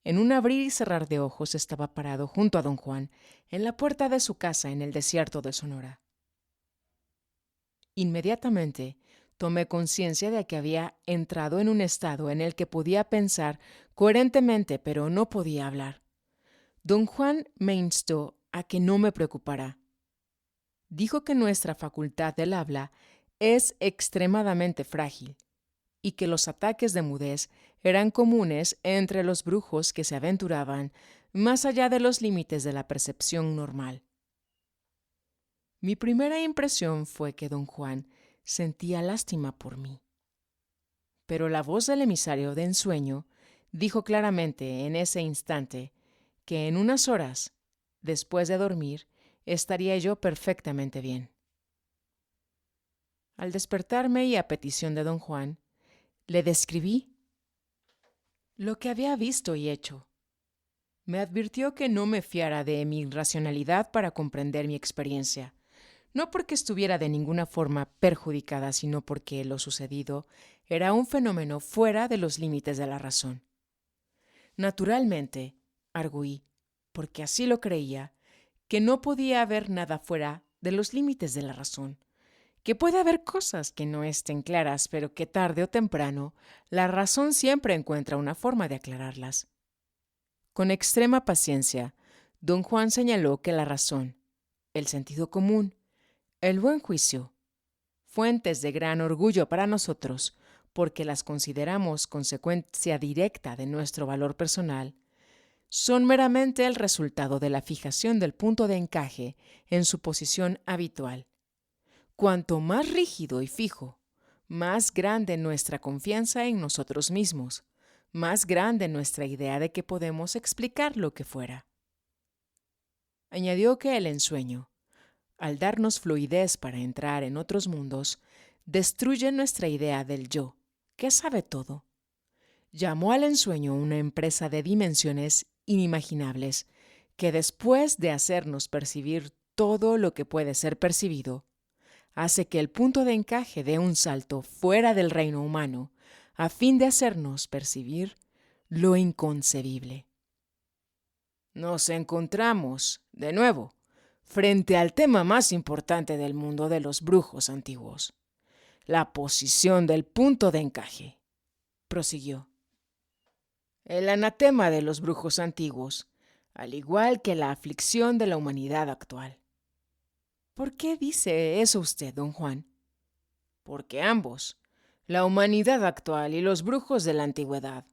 En un abrir y cerrar de ojos estaba parado junto a don Juan, en la puerta de su casa en el desierto de Sonora. Inmediatamente tomé conciencia de que había entrado en un estado en el que podía pensar coherentemente, pero no podía hablar. Don Juan me instó a que no me preocupara. Dijo que nuestra facultad del habla es extremadamente frágil y que los ataques de mudez eran comunes entre los brujos que se aventuraban más allá de los límites de la percepción normal. Mi primera impresión fue que don Juan sentía lástima por mí. Pero la voz del emisario de ensueño dijo claramente en ese instante que en unas horas, después de dormir, estaría yo perfectamente bien. Al despertarme y a petición de don Juan, le describí lo que había visto y hecho. Me advirtió que no me fiara de mi racionalidad para comprender mi experiencia, no porque estuviera de ninguna forma perjudicada, sino porque lo sucedido era un fenómeno fuera de los límites de la razón. Naturalmente, arguí, porque así lo creía, que no podía haber nada fuera de los límites de la razón, que puede haber cosas que no estén claras, pero que tarde o temprano la razón siempre encuentra una forma de aclararlas. Con extrema paciencia, don Juan señaló que la razón, el sentido común, el buen juicio, fuentes de gran orgullo para nosotros, porque las consideramos consecuencia directa de nuestro valor personal, son meramente el resultado de la fijación del punto de encaje en su posición habitual. Cuanto más rígido y fijo, más grande nuestra confianza en nosotros mismos, más grande nuestra idea de que podemos explicar lo que fuera. Añadió que el ensueño, al darnos fluidez para entrar en otros mundos, destruye nuestra idea del yo, que sabe todo. Llamó al ensueño una empresa de dimensiones inimaginables, que después de hacernos percibir todo lo que puede ser percibido, hace que el punto de encaje dé un salto fuera del reino humano, a fin de hacernos percibir lo inconcebible. Nos encontramos, de nuevo, frente al tema más importante del mundo de los brujos antiguos, la posición del punto de encaje, prosiguió. El anatema de los brujos antiguos, al igual que la aflicción de la humanidad actual. ¿Por qué dice eso usted, don Juan? Porque ambos, la humanidad actual y los brujos de la antigüedad,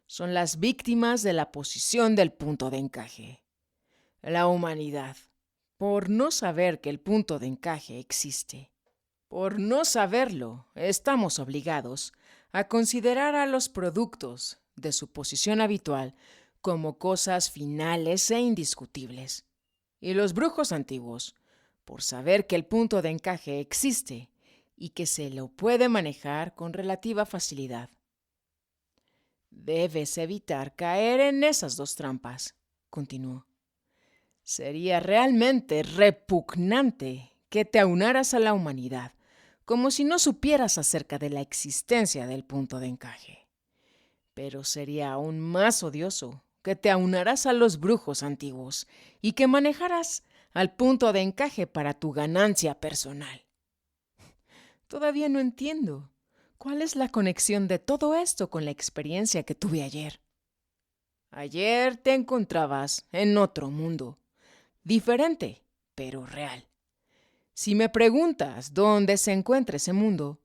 son las víctimas de la posición del punto de encaje. La humanidad, por no saber que el punto de encaje existe, por no saberlo, estamos obligados a considerar a los productos de su posición habitual como cosas finales e indiscutibles. Y los brujos antiguos, por saber que el punto de encaje existe y que se lo puede manejar con relativa facilidad, Debes evitar caer en esas dos trampas, continuó. Sería realmente repugnante que te aunaras a la humanidad, como si no supieras acerca de la existencia del punto de encaje. Pero sería aún más odioso que te aunaras a los brujos antiguos y que manejaras al punto de encaje para tu ganancia personal. Todavía no entiendo cuál es la conexión de todo esto con la experiencia que tuve ayer. Ayer te encontrabas en otro mundo, diferente, pero real. Si me preguntas dónde se encuentra ese mundo,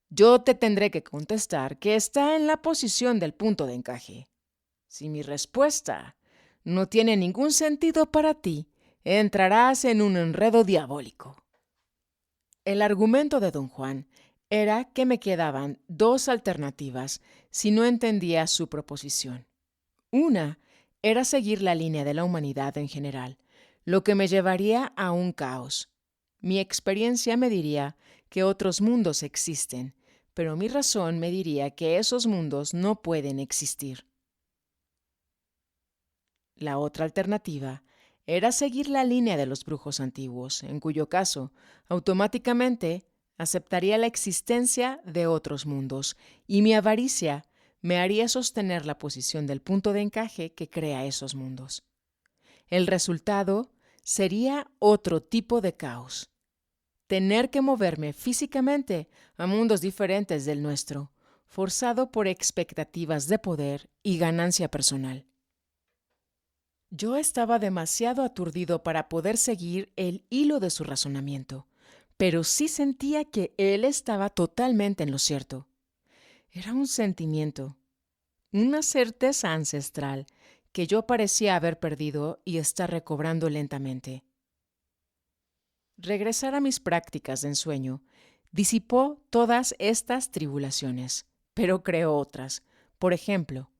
yo te tendré que contestar que está en la posición del punto de encaje. Si mi respuesta no tiene ningún sentido para ti, entrarás en un enredo diabólico. El argumento de don Juan era que me quedaban dos alternativas si no entendía su proposición. Una era seguir la línea de la humanidad en general, lo que me llevaría a un caos. Mi experiencia me diría que otros mundos existen, pero mi razón me diría que esos mundos no pueden existir. La otra alternativa era seguir la línea de los brujos antiguos, en cuyo caso, automáticamente aceptaría la existencia de otros mundos, y mi avaricia me haría sostener la posición del punto de encaje que crea esos mundos. El resultado sería otro tipo de caos. Tener que moverme físicamente a mundos diferentes del nuestro, forzado por expectativas de poder y ganancia personal. Yo estaba demasiado aturdido para poder seguir el hilo de su razonamiento, pero sí sentía que él estaba totalmente en lo cierto. Era un sentimiento, una certeza ancestral que yo parecía haber perdido y estar recobrando lentamente. Regresar a mis prácticas de ensueño disipó todas estas tribulaciones, pero creó otras. Por ejemplo,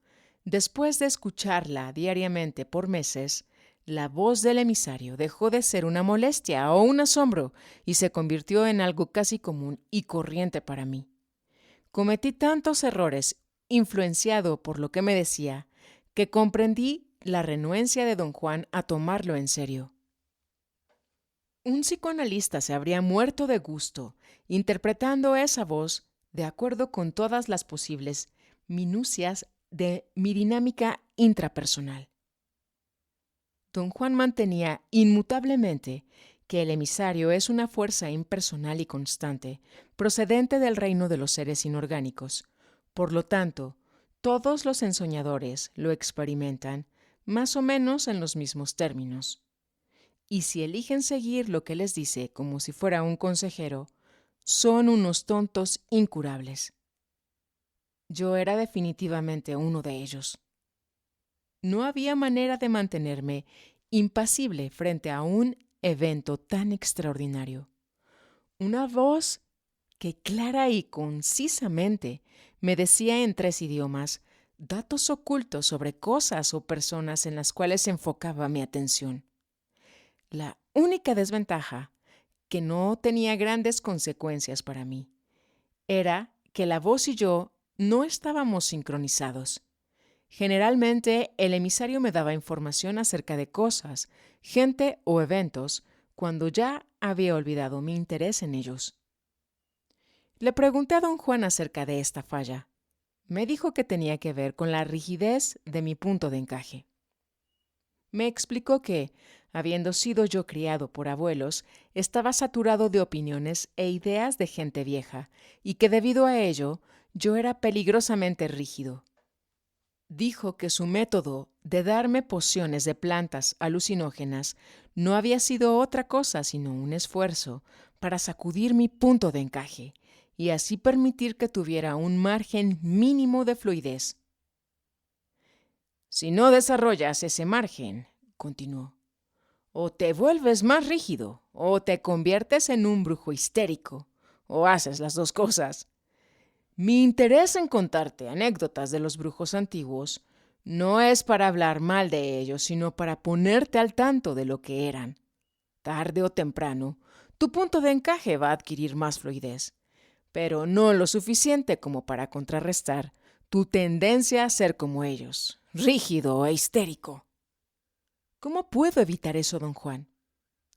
después de escucharla diariamente por meses, la voz del emisario dejó de ser una molestia o un asombro y se convirtió en algo casi común y corriente para mí. Cometí tantos errores, influenciado por lo que me decía, que comprendí la renuencia de don Juan a tomarlo en serio. Un psicoanalista se habría muerto de gusto interpretando esa voz de acuerdo con todas las posibles minucias de mi dinámica intrapersonal. Don Juan mantenía inmutablemente que el emisario es una fuerza impersonal y constante, procedente del reino de los seres inorgánicos. Por lo tanto, todos los ensoñadores lo experimentan más o menos en los mismos términos. Y si eligen seguir lo que les dice como si fuera un consejero, son unos tontos incurables. Yo era definitivamente uno de ellos. No había manera de mantenerme impasible frente a un evento tan extraordinario. Una voz que clara y concisamente me decía en 3 idiomas datos ocultos sobre cosas o personas en las cuales enfocaba mi atención. La única desventaja, que no tenía grandes consecuencias para mí, era que la voz y yo no estábamos sincronizados. Generalmente, el emisario me daba información acerca de cosas, gente o eventos cuando ya había olvidado mi interés en ellos. Le pregunté a don Juan acerca de esta falla. Me dijo que tenía que ver con la rigidez de mi punto de encaje. Me explicó que, habiendo sido yo criado por abuelos, estaba saturado de opiniones e ideas de gente vieja, y que debido a ello yo era peligrosamente rígido. Dijo que su método de darme pociones de plantas alucinógenas no había sido otra cosa sino un esfuerzo para sacudir mi punto de encaje y así permitir que tuviera un margen mínimo de fluidez. Si no desarrollas ese margen, continuó, o te vuelves más rígido, o te conviertes en un brujo histérico, o haces las dos cosas. Mi interés en contarte anécdotas de los brujos antiguos no es para hablar mal de ellos, sino para ponerte al tanto de lo que eran. Tarde o temprano, tu punto de encaje va a adquirir más fluidez, pero no lo suficiente como para contrarrestar tu tendencia a ser como ellos, rígido e histérico. ¿Cómo puedo evitar eso, don Juan?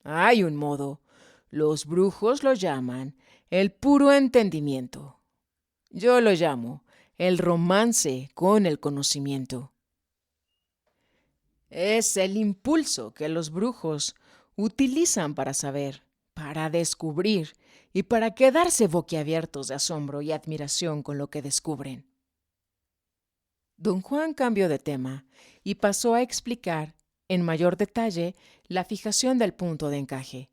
Hay un modo. Los brujos lo llaman el puro entendimiento. Yo lo llamo el romance con el conocimiento. Es el impulso que los brujos utilizan para saber, para descubrir y para quedarse boquiabiertos de asombro y admiración con lo que descubren. Don Juan cambió de tema y pasó a explicar en mayor detalle la fijación del punto de encaje.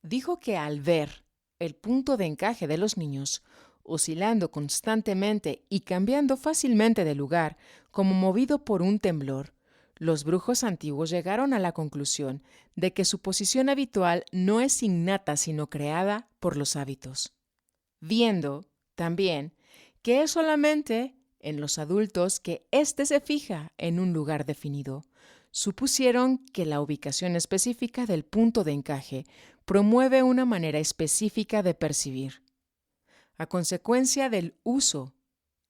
Dijo que al ver el punto de encaje de los niños oscilando constantemente y cambiando fácilmente de lugar como movido por un temblor, los brujos antiguos llegaron a la conclusión de que su posición habitual no es innata sino creada por los hábitos, viendo, también, que es solamente en los adultos que éste se fija en un lugar definido. Supusieron que la ubicación específica del punto de encaje promueve una manera específica de percibir. A consecuencia del uso,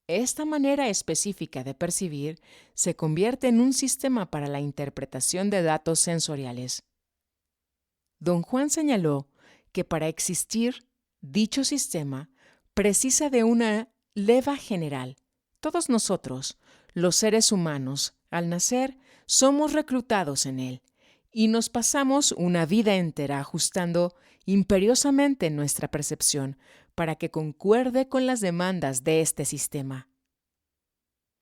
esta manera específica de percibir se convierte en un sistema para la interpretación de datos sensoriales. Don Juan señaló que para existir, dicho sistema precisa de una leva general. Todos nosotros, los seres humanos, al nacer, somos reclutados en él y nos pasamos una vida entera ajustando imperiosamente nuestra percepción para que concuerde con las demandas de este sistema.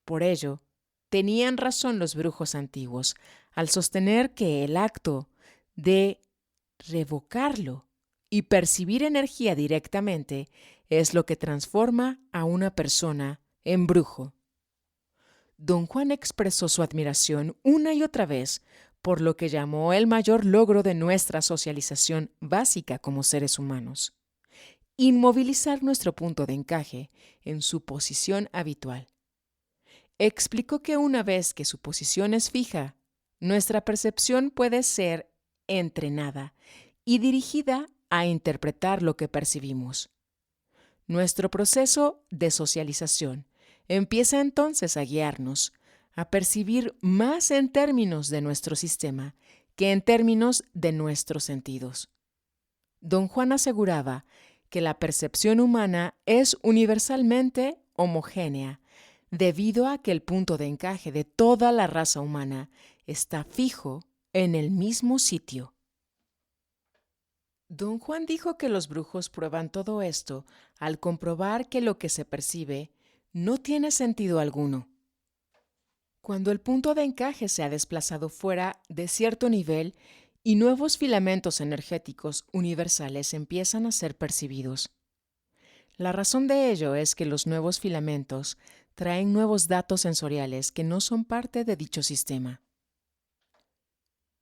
Por ello, tenían razón los brujos antiguos al sostener que el acto de revocarlo y percibir energía directamente es lo que transforma a una persona en brujo. Don Juan expresó su admiración una y otra vez por lo que llamó el mayor logro de nuestra socialización básica como seres humanos: inmovilizar nuestro punto de encaje en su posición habitual. Explicó que una vez que su posición es fija, nuestra percepción puede ser entrenada y dirigida a interpretar lo que percibimos. Nuestro proceso de socialización empieza entonces a guiarnos, a percibir más en términos de nuestro sistema que en términos de nuestros sentidos. Don Juan aseguraba que la percepción humana es universalmente homogénea, debido a que el punto de encaje de toda la raza humana está fijo en el mismo sitio. Don Juan dijo que los brujos prueban todo esto al comprobar que lo que se percibe no tiene sentido alguno. Cuando el punto de encaje se ha desplazado fuera de cierto nivel y nuevos filamentos energéticos universales empiezan a ser percibidos. La razón de ello es que los nuevos filamentos traen nuevos datos sensoriales que no son parte de dicho sistema.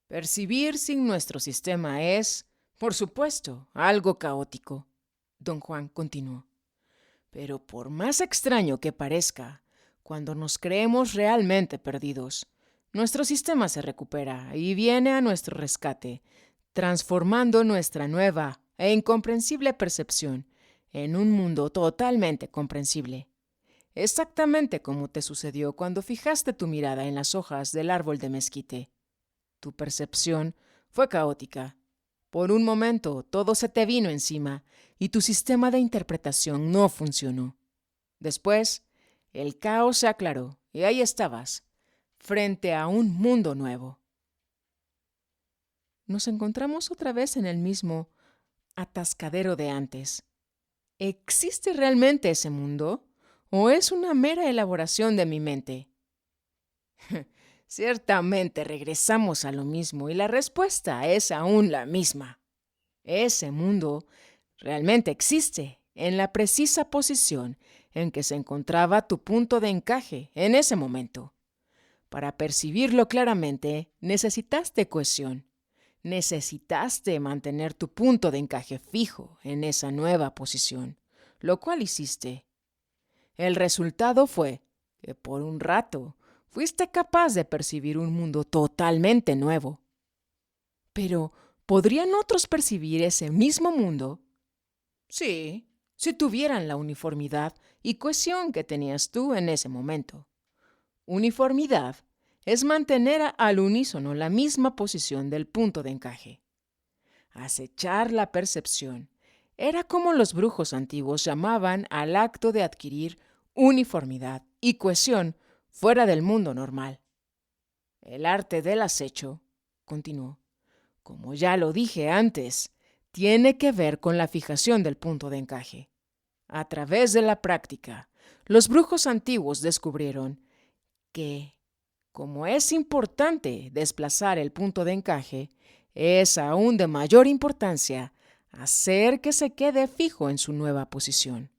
Percibir sin nuestro sistema es, por supuesto, algo caótico. Don Juan continuó. Pero por más extraño que parezca, cuando nos creemos realmente perdidos, nuestro sistema se recupera y viene a nuestro rescate, transformando nuestra nueva e incomprensible percepción en un mundo totalmente comprensible. Exactamente como te sucedió cuando fijaste tu mirada en las hojas del árbol de mezquite. Tu percepción fue caótica. Por un momento todo se te vino encima y tu sistema de interpretación no funcionó. Después, el caos se aclaró y ahí estabas, frente a un mundo nuevo. Nos encontramos otra vez en el mismo atascadero de antes. ¿Existe realmente ese mundo o es una mera elaboración de mi mente? Ciertamente regresamos a lo mismo y la respuesta es aún la misma. Ese mundo realmente existe en la precisa posición en que se encontraba tu punto de encaje en ese momento. Para percibirlo claramente, necesitaste cohesión. Necesitaste mantener tu punto de encaje fijo en esa nueva posición, lo cual hiciste. El resultado fue que por un rato fuiste capaz de percibir un mundo totalmente nuevo. Pero, ¿podrían otros percibir ese mismo mundo? Sí, si tuvieran la uniformidad y cohesión que tenías tú en ese momento. Uniformidad es mantener al unísono la misma posición del punto de encaje. Acechar la percepción era como los brujos antiguos llamaban al acto de adquirir uniformidad y cohesión fuera del mundo normal. El arte del acecho, continuó, como ya lo dije antes, tiene que ver con la fijación del punto de encaje. A través de la práctica, los brujos antiguos descubrieron que, como es importante desplazar el punto de encaje, es aún de mayor importancia hacer que se quede fijo en su nueva posición,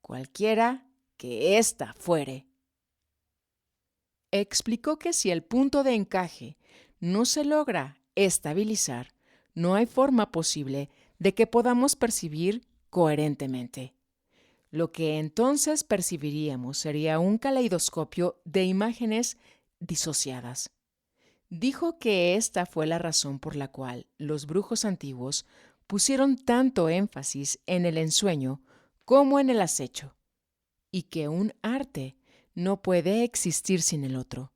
cualquiera que ésta fuere. Explicó que si el punto de encaje no se logra estabilizar, no hay forma posible de que podamos percibir coherentemente. Lo que entonces percibiríamos sería un caleidoscopio de imágenes disociadas. Dijo que esta fue la razón por la cual los brujos antiguos pusieron tanto énfasis en el ensueño como en el acecho, y que un arte no puede existir sin el otro,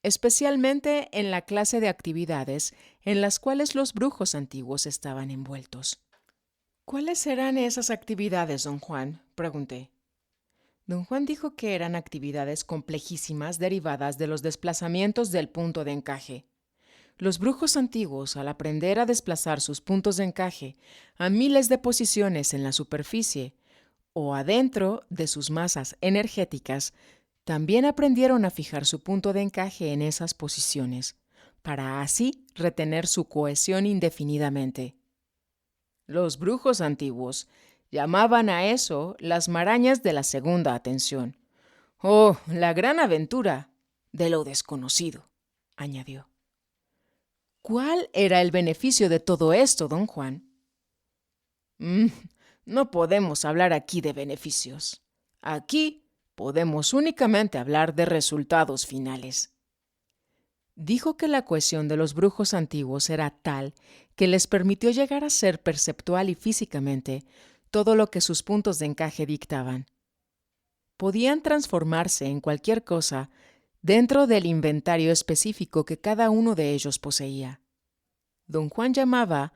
especialmente en la clase de actividades en las cuales los brujos antiguos estaban envueltos. ¿Cuáles eran esas actividades, don Juan?, pregunté. Don Juan dijo que eran actividades complejísimas derivadas de los desplazamientos del punto de encaje. Los brujos antiguos, al aprender a desplazar sus puntos de encaje a miles de posiciones en la superficie o adentro de sus masas energéticas, también aprendieron a fijar su punto de encaje en esas posiciones, para así retener su cohesión indefinidamente. Los brujos antiguos llamaban a eso las marañas de la segunda atención. ¡Oh, la gran aventura de lo desconocido!, añadió. ¿Cuál era el beneficio de todo esto, don Juan? No podemos hablar aquí de beneficios. Aquí podemos únicamente hablar de resultados finales. Dijo que la cohesión de los brujos antiguos era tal que les permitió llegar a ser perceptual y físicamente todo lo que sus puntos de encaje dictaban. Podían transformarse en cualquier cosa dentro del inventario específico que cada uno de ellos poseía. Don Juan llamaba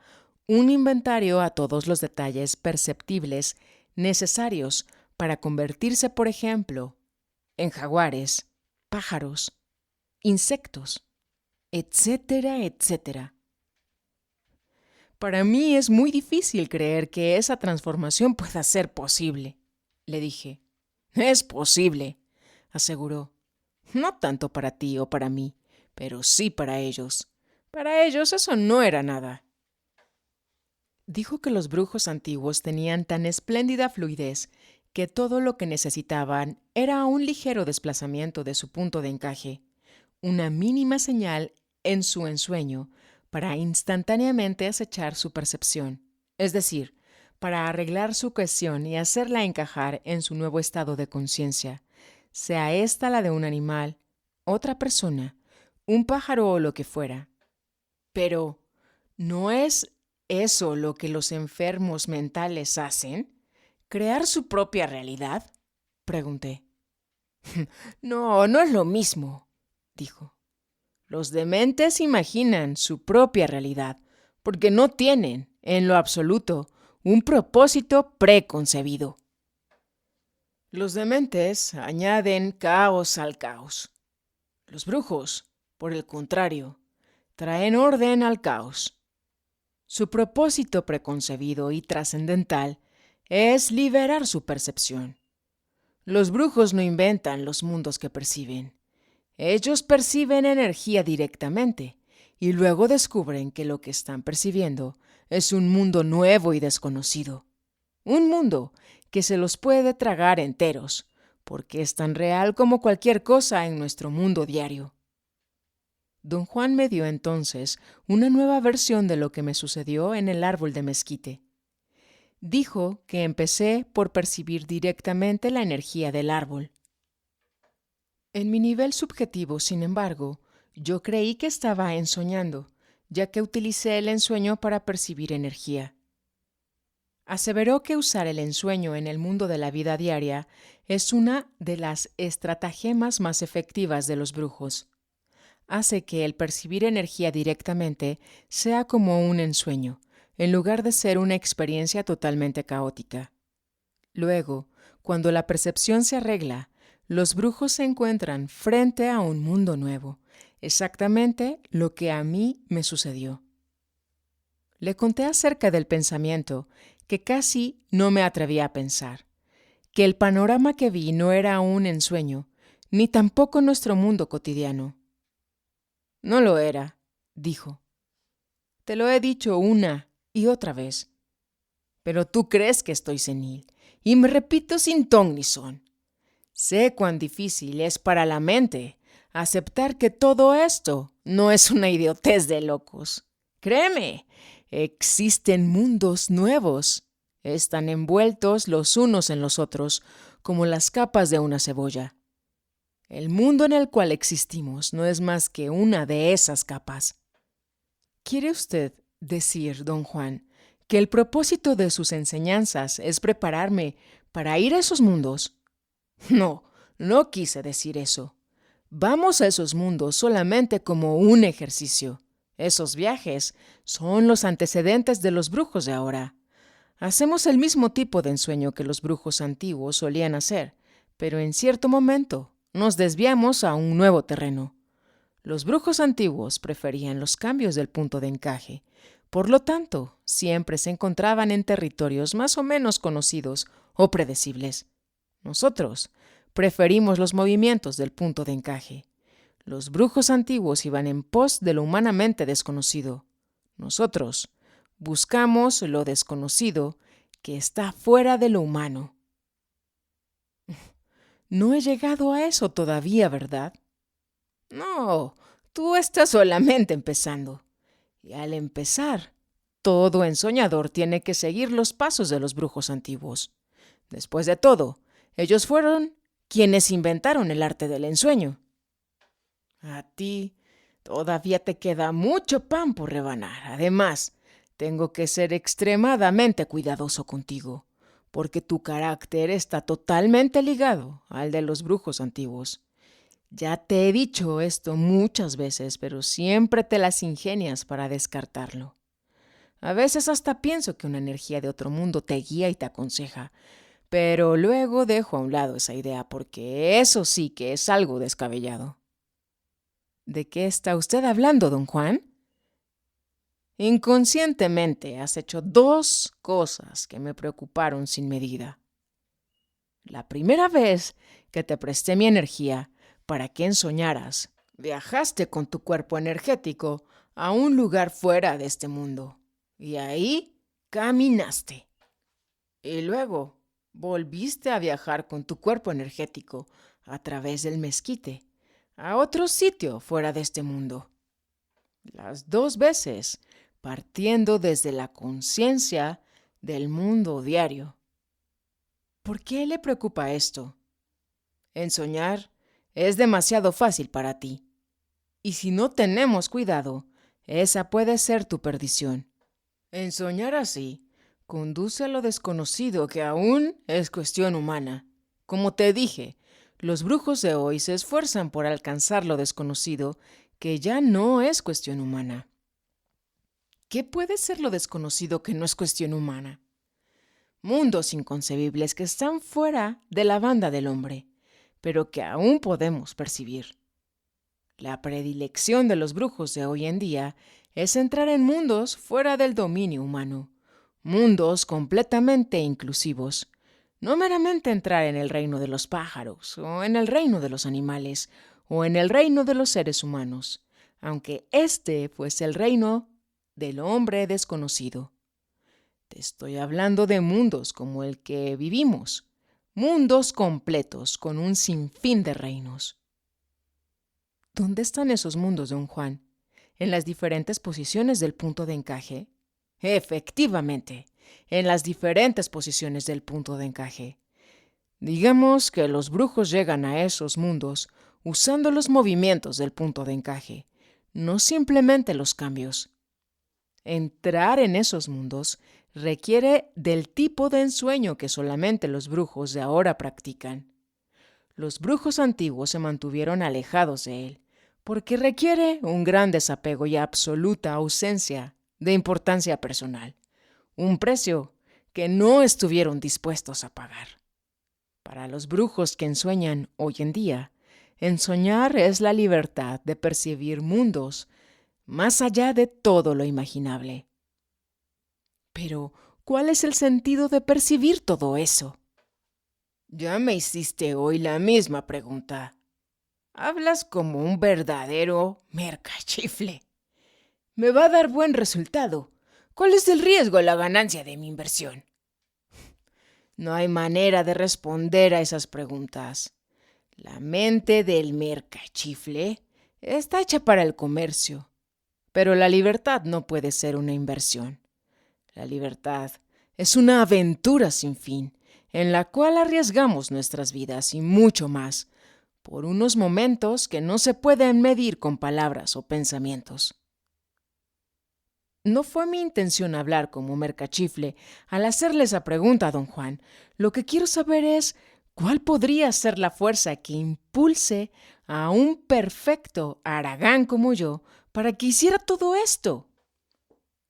un inventario a todos los detalles perceptibles necesarios para convertirse, por ejemplo, en jaguares, pájaros, insectos, etcétera, etcétera. Para mí es muy difícil creer que esa transformación pueda ser posible, le dije. Es posible, aseguró. No tanto para ti o para mí, pero sí para ellos. Para ellos eso no era nada. Dijo que los brujos antiguos tenían tan espléndida fluidez que todo lo que necesitaban era un ligero desplazamiento de su punto de encaje, una mínima señal en su ensueño para instantáneamente acechar su percepción, es decir, para arreglar su cohesión y hacerla encajar en su nuevo estado de conciencia, sea ésta la de un animal, otra persona, un pájaro o lo que fuera. Pero, ¿no es eso lo que los enfermos mentales hacen? ¿Crear su propia realidad?, pregunté. No, no es lo mismo, dijo. Los dementes imaginan su propia realidad, porque no tienen, en lo absoluto, un propósito preconcebido. Los dementes añaden caos al caos. Los brujos, por el contrario, traen orden al caos. Su propósito preconcebido y trascendental es liberar su percepción. Los brujos no inventan los mundos que perciben. Ellos perciben energía directamente y luego descubren que lo que están percibiendo es un mundo nuevo y desconocido. Un mundo que se los puede tragar enteros, porque es tan real como cualquier cosa en nuestro mundo diario. Don Juan me dio entonces una nueva versión de lo que me sucedió en el árbol de mezquite. Dijo que empecé por percibir directamente la energía del árbol. En mi nivel subjetivo, sin embargo, yo creí que estaba ensoñando, ya que utilicé el ensueño para percibir energía. Aseveró que usar el ensueño en el mundo de la vida diaria es una de las estratagemas más efectivas de los brujos. Hace que el percibir energía directamente sea como un ensueño, en lugar de ser una experiencia totalmente caótica. Luego, cuando la percepción se arregla, los brujos se encuentran frente a un mundo nuevo, exactamente lo que a mí me sucedió. Le conté acerca del pensamiento que casi no me atrevía a pensar, que el panorama que vi no era un ensueño, ni tampoco nuestro mundo cotidiano. No lo era, dijo. Te lo he dicho una y otra vez. Pero tú crees que estoy senil, y me repito sin ton ni son. Sé cuán difícil es para la mente aceptar que todo esto no es una idiotez de locos. Créeme, existen mundos nuevos. Están envueltos los unos en los otros como las capas de una cebolla. El mundo en el cual existimos no es más que una de esas capas. ¿Quiere usted decir, don Juan, que el propósito de sus enseñanzas es prepararme para ir a esos mundos? No, no quise decir eso. Vamos a esos mundos solamente como un ejercicio. Esos viajes son los antecedentes de los brujos de ahora. Hacemos el mismo tipo de ensueño que los brujos antiguos solían hacer, pero en cierto momento nos desviamos a un nuevo terreno. Los brujos antiguos preferían los cambios del punto de encaje. Por lo tanto, siempre se encontraban en territorios más o menos conocidos o predecibles. Nosotros preferimos los movimientos del punto de encaje. Los brujos antiguos iban en pos de lo humanamente desconocido. Nosotros buscamos lo desconocido que está fuera de lo humano. No he llegado a eso todavía, ¿verdad? No, tú estás solamente empezando. Y al empezar, todo ensoñador tiene que seguir los pasos de los brujos antiguos. Después de todo, ellos fueron quienes inventaron el arte del ensueño. A ti todavía te queda mucho pan por rebanar. Además, tengo que ser extremadamente cuidadoso contigo, porque tu carácter está totalmente ligado al de los brujos antiguos. Ya te he dicho esto muchas veces, pero siempre te las ingenias para descartarlo. A veces hasta pienso que una energía de otro mundo te guía y te aconseja, pero luego dejo a un lado esa idea porque eso sí que es algo descabellado. ¿De qué está usted hablando, don Juan? Inconscientemente has hecho dos cosas que me preocuparon sin medida. La primera vez que te presté mi energía para que ensoñaras, viajaste con tu cuerpo energético a un lugar fuera de este mundo, y ahí caminaste. Y luego volviste a viajar con tu cuerpo energético a través del mezquite a otro sitio fuera de este mundo. Las dos veces partiendo desde la conciencia del mundo diario. ¿Por qué le preocupa esto? Ensoñar es demasiado fácil para ti. Y si no tenemos cuidado, esa puede ser tu perdición. Ensoñar así conduce a lo desconocido que aún es cuestión humana. Como te dije, los brujos de hoy se esfuerzan por alcanzar lo desconocido que ya no es cuestión humana. ¿Qué puede ser lo desconocido que no es cuestión humana? Mundos inconcebibles que están fuera de la banda del hombre, pero que aún podemos percibir. La predilección de los brujos de hoy en día es entrar en mundos fuera del dominio humano, mundos completamente inclusivos, no meramente entrar en el reino de los pájaros, o en el reino de los animales, o en el reino de los seres humanos, aunque este fuese el reino del hombre desconocido. Te estoy hablando de mundos como el que vivimos, mundos completos con un sinfín de reinos. ¿Dónde están esos mundos, don Juan? ¿En las diferentes posiciones del punto de encaje? Efectivamente, en las diferentes posiciones del punto de encaje. Digamos que los brujos llegan a esos mundos usando los movimientos del punto de encaje, no simplemente los cambios. Entrar en esos mundos requiere del tipo de ensueño que solamente los brujos de ahora practican. Los brujos antiguos se mantuvieron alejados de él, porque requiere un gran desapego y absoluta ausencia de importancia personal, un precio que no estuvieron dispuestos a pagar. Para los brujos que ensueñan hoy en día, ensoñar es la libertad de percibir mundos más allá de todo lo imaginable. Pero, ¿cuál es el sentido de percibir todo eso? Ya me hiciste hoy la misma pregunta. Hablas como un verdadero mercachifle. Me va a dar buen resultado. ¿Cuál es el riesgo o la ganancia de mi inversión? No hay manera de responder a esas preguntas. La mente del mercachifle está hecha para el comercio, pero la libertad no puede ser una inversión. La libertad es una aventura sin fin, en la cual arriesgamos nuestras vidas y mucho más, por unos momentos que no se pueden medir con palabras o pensamientos. No fue mi intención hablar como mercachifle al hacerle esa pregunta a don Juan. Lo que quiero saber es cuál podría ser la fuerza que impulse a un perfecto haragán como yo para que hiciera todo esto.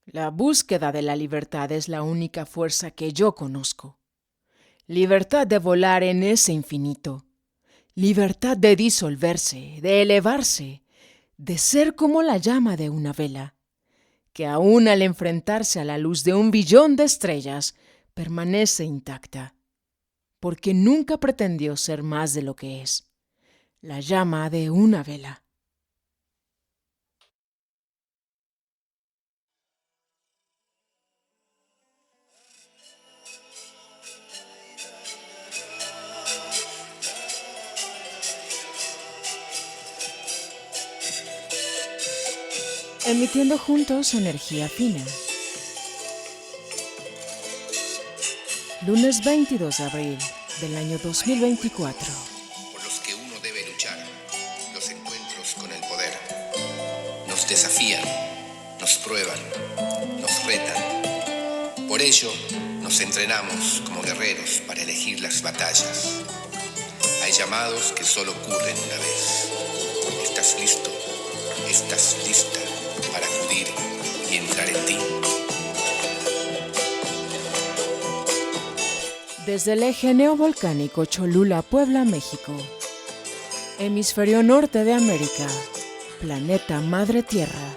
La búsqueda de la libertad es la única fuerza que yo conozco. Libertad de volar en ese infinito. Libertad de disolverse, de elevarse, de ser como la llama de una vela, que aún al enfrentarse a la luz de 1 billón de estrellas, permanece intacta, porque nunca pretendió ser más de lo que es, la llama de una vela. Emitiendo juntos energía fina. Lunes 22 de abril del año 2024. Por los que uno debe luchar, los encuentros con el poder. Nos desafían, nos prueban, nos retan. Por ello, nos entrenamos como guerreros para elegir las batallas. Hay llamados que solo ocurren una vez. ¿Estás listo? ¿Estás lista para acudir y entrar en ti? Desde el eje neovolcánico Cholula, Puebla, México. Hemisferio norte de América. Planeta Madre Tierra.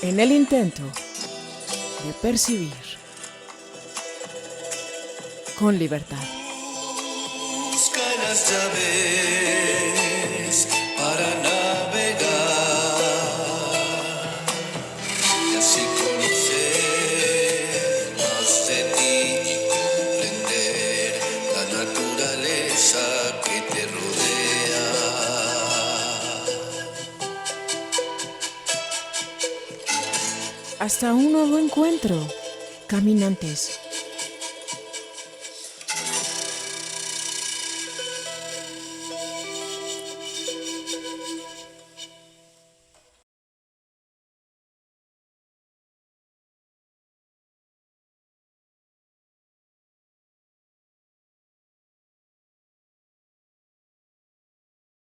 En el intento de percibir con libertad. Busca las llaves para navegar y así conocer más de ti y comprender la naturaleza que te rodea. Hasta un nuevo encuentro, caminantes.